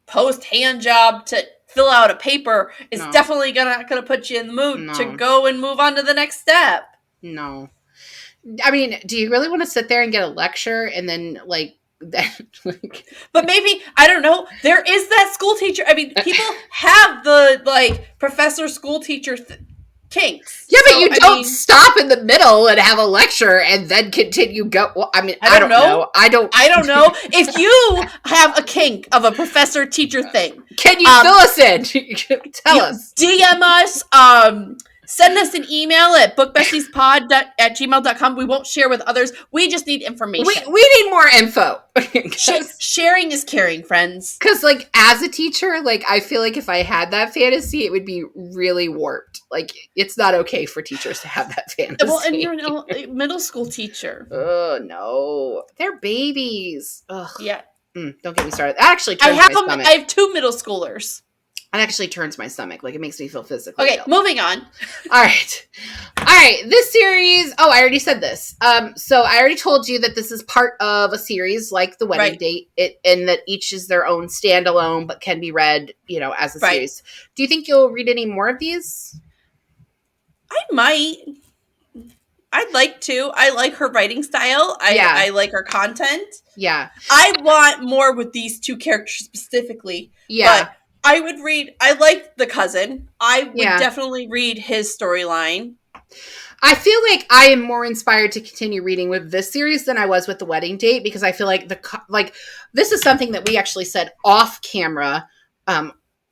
post hand job to fill out a paper is definitely not going to put you in the mood to go and move on to the next step. No. I mean, do you really want to sit there and get a lecture and then but maybe, I don't know, there is that school teacher. I mean, people have the professor school teacher kinks. Yeah, but you don't stop in the middle and have a lecture and then continue go. Well, I mean, I don't know. I don't know. If you have a kink of a professor teacher thing, can you fill us in? Tell us. DM us. Send us an email at bookbestiespod@gmail.com. We won't share with others. We just need information. We need more info. Sharing is caring, friends. Because, as a teacher, I feel like if I had that fantasy, it would be really warped. It's not okay for teachers to have that fantasy. Well, and you're a middle school teacher. Oh, no. They're babies. Ugh. Yeah. Don't get me started. That actually turns my stomach. I have 2 middle schoolers. It actually turns my stomach. It makes me feel physically ill. Moving on. All right. This series. Oh, I already said this. So I already told you that this is part of a series like The Wedding Date, and that each is their own standalone, but can be read, as a series. Do you think you'll read any more of these? I might. I'd like to. I like her writing style. I like her content. Yeah. I want more with these 2 characters specifically. Yeah. But I would read, I like the cousin. I would definitely read his storyline. I feel like I am more inspired to continue reading with this series than I was with The Wedding Date, because I feel like this is something that we actually said off camera,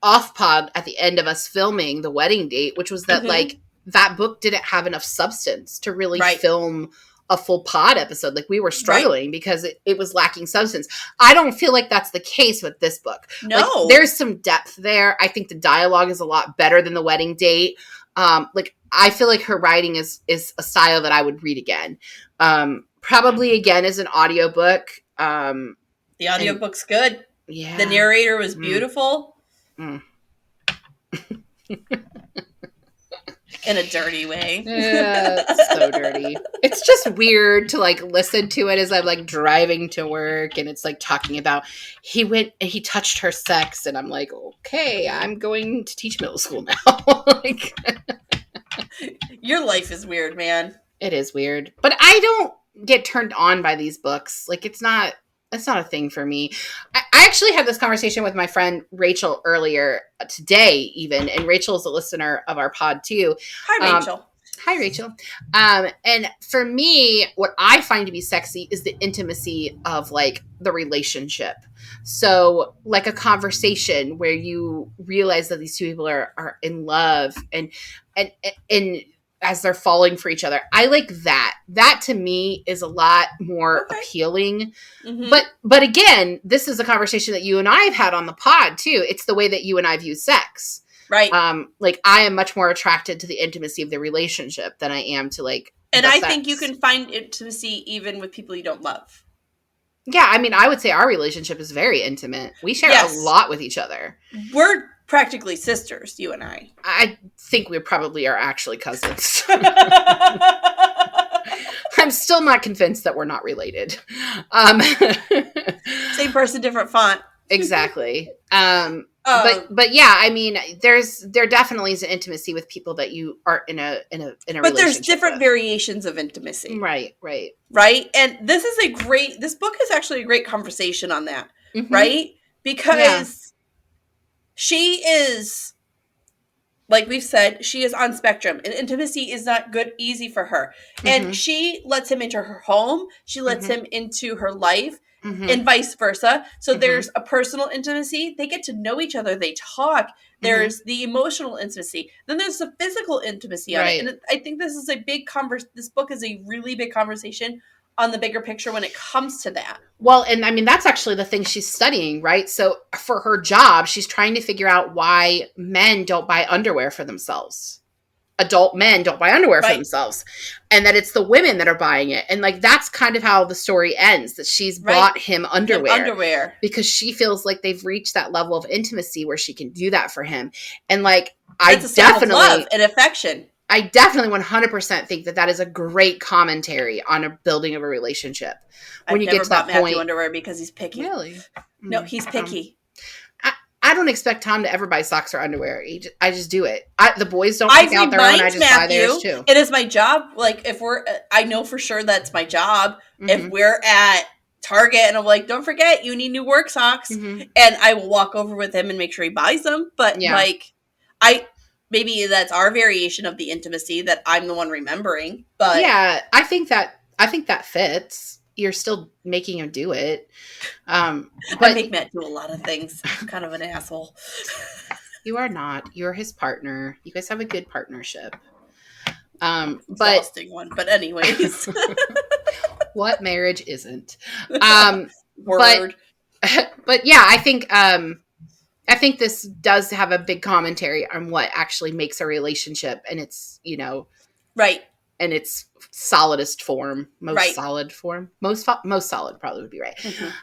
off pod at the end of us filming The Wedding Date, which was that that book didn't have enough substance to really film a full pod episode. We were struggling because it was lacking substance. I don't feel like that's the case with this book. No. There's some depth there. I think the dialogue is a lot better than The Wedding Date. I feel like her writing is a style that I would read again. Probably again as an audiobook. The audiobook's good. Yeah. The narrator was beautiful. In a dirty way. Yeah, it's so dirty. It's just weird to listen to it as I'm driving to work, and it's talking about he went and he touched her sex, and I'm like, okay, I'm going to teach middle school now. Your life is weird, man. It is weird, but I don't get turned on by these books. It's not a thing for me. I actually had this conversation with my friend Rachel earlier today, even, and Rachel is a listener of our pod too. Hi, Rachel. Hi, Rachel. And for me, what I find to be sexy is the intimacy of like the relationship. So, like a conversation where you realize that these two people are in love and as they're falling for each other. I like that. That to me is a lot more appealing. Mm-hmm. But again, this is a conversation that you and I have had on the pod too. It's the way that you and I view sex. Right. Like I am much more attracted to the intimacy of the relationship than I am to like. And I think you can find intimacy even with people you don't love. Yeah, I mean, I would say our relationship is very intimate. We share a lot with each other. We're practically sisters, you and I. I think we probably are actually cousins. I'm still not convinced that we're not related. Same person, different font. Exactly. But yeah, I mean, there definitely is an intimacy with people that you are in a relationship. But there's different variations of intimacy. Right. And this book is actually a great conversation on that, right? Because she is, like we've said, she is on spectrum, and intimacy is not easy for her. And she lets him into her home. She lets him into her life. And vice versa. So there's a personal intimacy. They get to know each other. They talk. There's the emotional intimacy. Then there's the physical intimacy on it. And I think this is a big this book is a really big conversation on the bigger picture when it comes to that. Well, and I mean, that's actually the thing she's studying, right? So for her job, she's trying to figure out why men don't buy underwear for themselves. Adult men don't buy underwear for themselves, and that it's the women that are buying it. And like, that's kind of how the story ends, that she's bought him underwear because she feels like they've reached that level of intimacy where she can do that for him. And like, it's a definitely love and affection. I definitely 100% think that is a great commentary on a building of a relationship. When you get to that point, Matthew underwear because he's picky. Really? No, he's picky. I don't expect Tom to ever buy socks or underwear. I just do it. The boys don't pick out their own. I just buy theirs too. It is my job. Like I know for sure that's my job. If we're at Target and I'm like, don't forget, you need new work socks. And I will walk over with him and make sure he buys them. But maybe that's our variation of the intimacy that I'm the one remembering. But yeah, I think that fits. You're still making him do it. But I make Matt do a lot of things. I'm kind of an asshole. You are not. You're his partner. You guys have a good partnership. Exhausting one. But anyways. What marriage isn't? Word. But yeah, I think this does have a big commentary on what actually makes a relationship, and it's, right. And its solidest form, solid form, most solid probably would be right.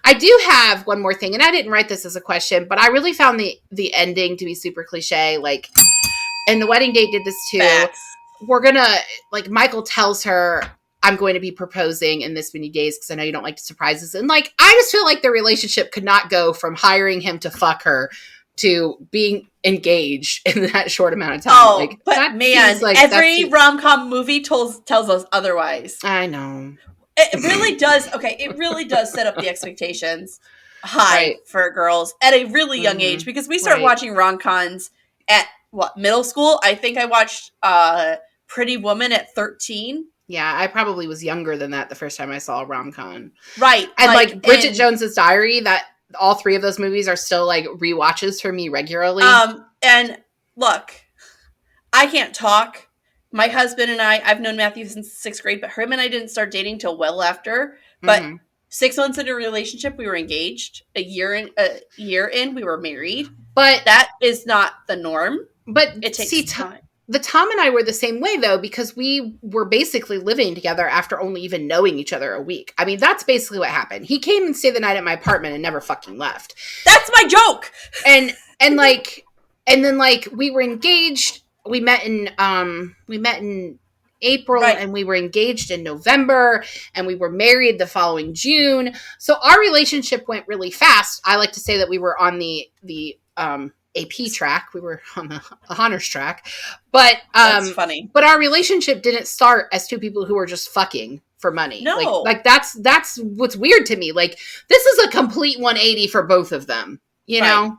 I do have one more thing, and I didn't write this as a question, but I really found the ending to be super cliche. Like, and the wedding date did this too. Facts. We're gonna, like, Michael tells her, I'm going to be proposing in this many days because I know you don't like surprises, and like, I just feel like the relationship could not go from hiring him to fuck her to being engaged in that short amount of time. Oh, like, but man, like every rom-com movie tells us otherwise. I know. It really does. Okay, it really does set up the expectations high for girls at a really young age, because we start watching rom-coms at middle school. I think I watched Pretty Woman at 13. Yeah, I probably was younger than that the first time I saw a rom-com. Right. And like Bridget Jones's Diary, that all three of those movies are still like rewatches for me regularly. And look, I can't talk. My husband and I've known Matthew since 6th grade, but him and I didn't start dating till well after. But 6 months into a relationship, we were engaged. A year in, we were married. But that is not the norm. But it takes time. The Tom and I were the same way, though, because we were basically living together after only even knowing each other a week. I mean, that's basically what happened. He came and stayed the night at my apartment and never fucking left. That's my joke. And then we were engaged. We met in April, and we were engaged in November, and we were married the following June. So our relationship went really fast. I like to say that we were on the AP track. We were on the honors track, but that's funny. But our relationship didn't start as two people who were just fucking for money. No, like that's what's weird to me. Like, this is a complete 180 for both of them, you know.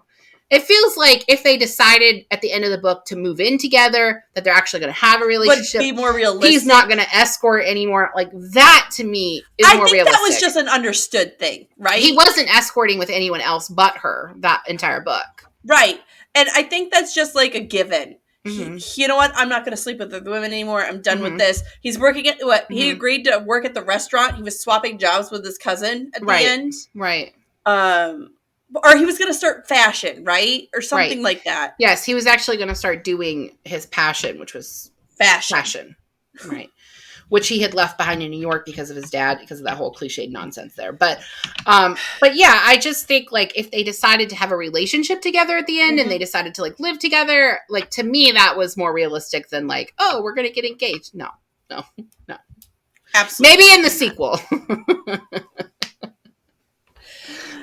It feels like if they decided at the end of the book to move in together, that they're actually going to have a relationship. Would be more realistic. He's not going to escort anymore. Like, that to me is more realistic. That was just an understood thing, right? He wasn't escorting with anyone else but her that entire book. Right. And I think that's just like a given. You know what? I'm not going to sleep with the women anymore. I'm done with this. He's working at he agreed to work at the restaurant. He was swapping jobs with his cousin at the end. Right. Or he was going to start fashion, right? Or something like that. Yes, he was actually going to start doing his passion, which was fashion. Right. Which he had left behind in New York because of his dad, because of that whole cliched nonsense there. But yeah, I just think, like, if they decided to have a relationship together at the end and they decided to, like, live together, like, to me, that was more realistic than, like, oh, we're going to get engaged. No. Absolutely. Maybe in the sequel.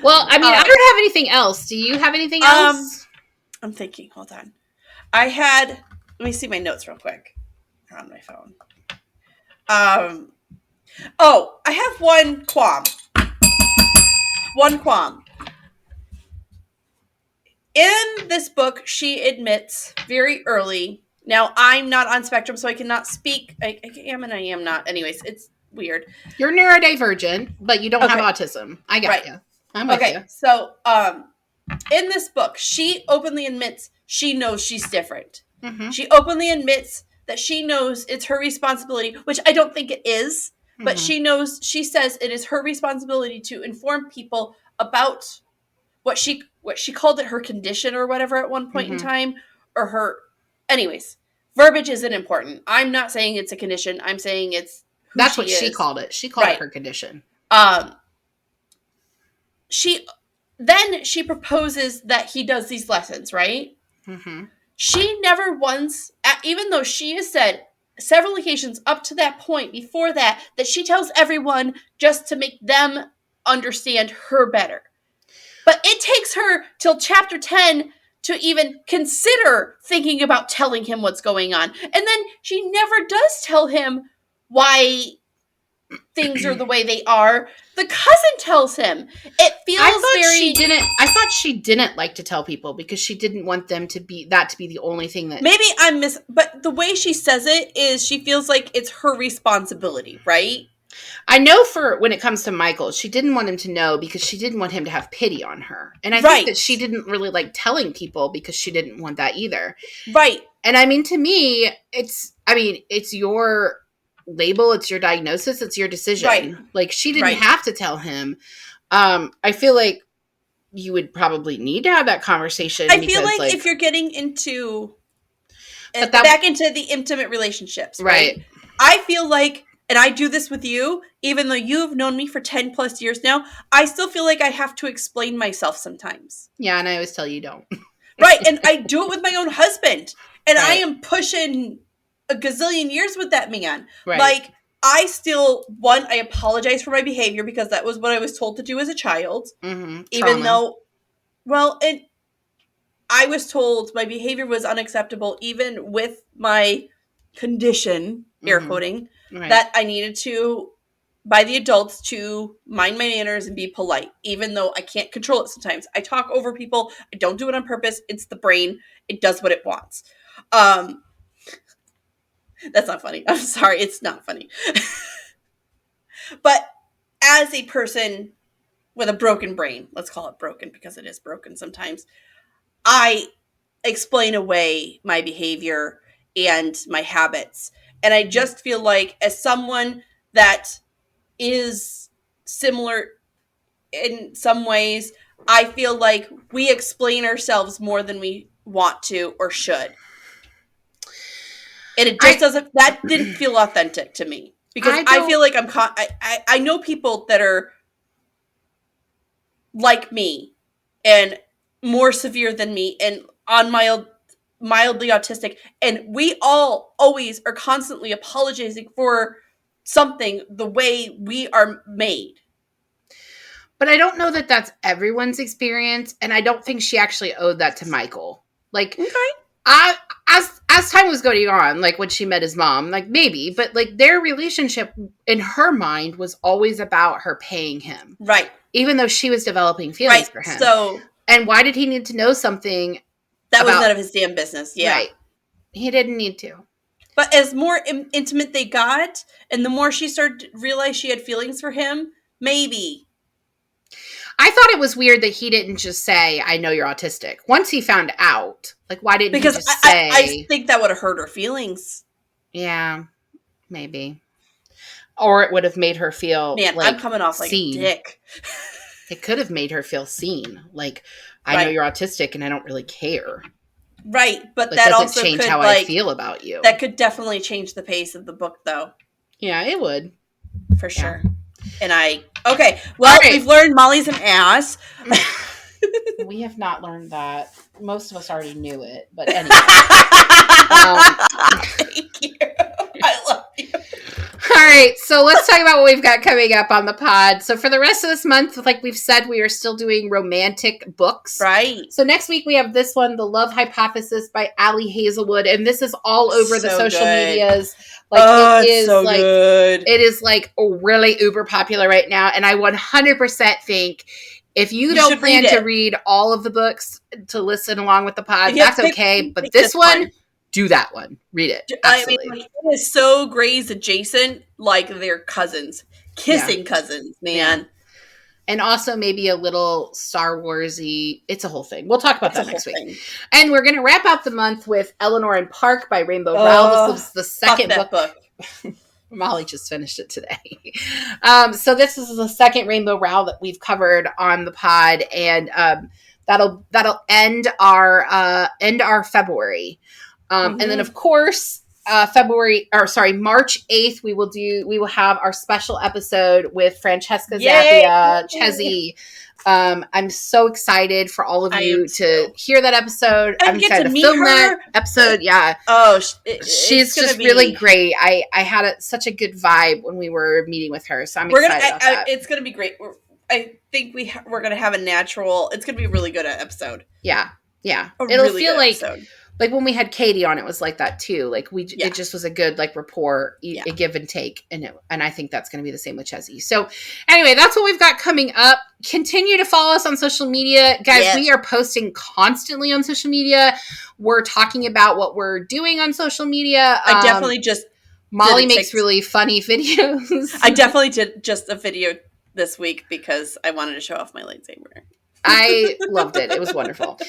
Well, I mean, I don't have anything else. Do you have anything else? I'm thinking. Hold on. Let me see my notes real quick. They're on my phone. I have one qualm. In this book, she admits very early. Now, I'm not on spectrum, so I cannot speak. I am and I am not. Anyways, it's weird. You're neurodivergent, but you don't have autism. I got you. I'm with you. So, in this book, she openly admits she knows she's different. She openly admits that she knows it's her responsibility, which I don't think it is, but she says it is her responsibility to inform people about what she called it, her condition or whatever at one point in time, or her, anyways, verbiage isn't important. I'm not saying it's a condition. I'm saying that's what she called it. She called it her condition. She proposes that he does these lessons, right? She never once, even though she has said several occasions up to that point before that she tells everyone just to make them understand her better. But it takes her till chapter 10 to even consider thinking about telling him what's going on. And then she never does tell him why things are the way they are. The cousin tells him. It feels I thought she didn't like to tell people because she didn't want them to be the only thing that. Maybe but the way she says it is she feels like it's her responsibility, right? I know for when it comes to Michael, she didn't want him to know because she didn't want him to have pity on her. And I think that she didn't really like telling people because she didn't want that either. Right. And I mean, to me, it's your label, it's your diagnosis, it's your decision. Right. Like, she didn't have to tell him. I feel like you would probably need to have that conversation. I feel like if you're getting into back into the intimate relationships, right? I feel like, and I do this with you, even though you've known me for 10 plus years now, I still feel like I have to explain myself sometimes. Yeah, and I always tell you don't. Right, and I do it with my own husband. And I am pushing a gazillion years with that man. Right. Like, I apologize for my behavior because that was what I was told to do as a child. Even though, and I was told my behavior was unacceptable even with my condition, air quoting, that I needed to, by the adults, to mind my manners and be polite, even though I can't control it sometimes. I talk over people. I don't do it on purpose. It's the brain. It does what it wants. That's not funny. I'm sorry. It's not funny. But as a person with a broken brain, let's call it broken because it is broken sometimes, I explain away my behavior and my habits. And I just feel like, as someone that is similar in some ways, I feel like we explain ourselves more than we want to or should. And it just that didn't feel authentic to me. Because I feel like I know people that are like me and more severe than me and on mildly autistic, and we all always are constantly apologizing for something the way we are made. But I don't know that that's everyone's experience, and I don't think she actually owed that to Michael. Like, as time was going on, like when she met his mom, like maybe, but like their relationship in her mind was always about her paying him. Right. Even though she was developing feelings for him. So And why did he need to know something? That was none of his damn business. Yeah. Right. He didn't need to. But as more intimate they got, and the more she started to realize she had feelings for him, maybe. I thought it was weird that he didn't just say, I know you're autistic. Once he found out, like, why didn't he just say? I think that would have hurt her feelings. Yeah, maybe. Or it would have made her feel Man, I'm coming off like a dick. It could have made her feel seen. Like, I know you're autistic and I don't really care. Right, but that also change could, how I feel about you. That could definitely change the pace of the book, though. Yeah, it would. For sure. And we've learned Molly's an ass. We have not learned that. Most of us already knew it, but anyway. Thank you. I love you. All right, so let's talk about what we've got coming up on the pod. So for the rest of this month, like we've said, we are still doing romantic books. Right. So next week we have this one, The Love Hypothesis by Allie Hazelwood, and this is all over the social medias. Like it is so like good. It is like really uber popular right now, and I 100% think if you don't plan to read all of the books to listen along with the pod, that's okay. But this one, do that one. Read it. Absolutely. I mean, it is so Grey's adjacent, like they're cousins. Kissing cousins, man. Yeah. And also maybe a little Star Wars-y. It's a whole thing. We'll talk about that next week. And we're going to wrap up the month with Eleanor and Park by Rainbow Rowell. This is the second book. Molly just finished it today. So this is the second Rainbow Rowell that we've covered on the pod. And that'll end our February. And then of course, March 8th, we will have our special episode with Francesca Zappia, Chezzy. I'm so excited for all of you to hear that episode. I'm excited to film that episode. Yeah. Oh, she's just really great. I had such a good vibe when we were meeting with her. So I'm excited about that. It's going to be great. I think we're going to have a natural, it's going to be a really good episode. Yeah. Yeah. It'll feel like, episode. Like when we had Katie on, it was like that too. Like it just was a good like rapport, a give and take, and I think that's going to be the same with Chezzy. So anyway, that's what we've got coming up. Continue to follow us on social media, guys. Yes. We are posting constantly on social media. We're talking about what we're doing on social media. I definitely just Molly makes really funny videos. I definitely did just a video this week because I wanted to show off my lightsaber. I loved it. It was wonderful.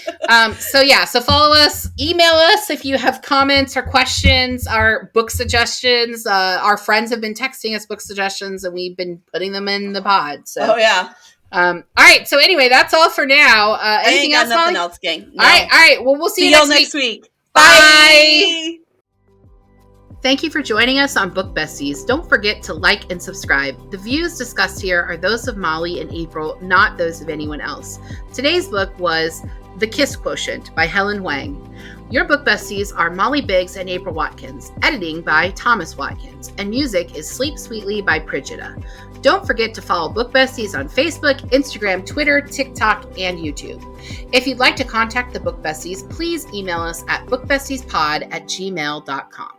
So follow us, email us if you have comments or questions, our book suggestions. Our friends have been texting us book suggestions and we've been putting them in the pod. So, all right. So anyway, that's all for now. Anything else, Molly? Nothing else, gang. No. All right. Well, we'll see you next week. Bye. Thank you for joining us on Book Besties. Don't forget to like and subscribe. The views discussed here are those of Molly and April, not those of anyone else. Today's book was The Kiss Quotient by Helen Hoang. Your Book Besties are Molly Biggs and April Watkins. Editing by Thomas Watkins. And music is Sleep Sweetly by Prigida. Don't forget to follow Book Besties on Facebook, Instagram, Twitter, TikTok, and YouTube. If you'd like to contact the Book Besties, please email us at bookbestiespod@gmail.com.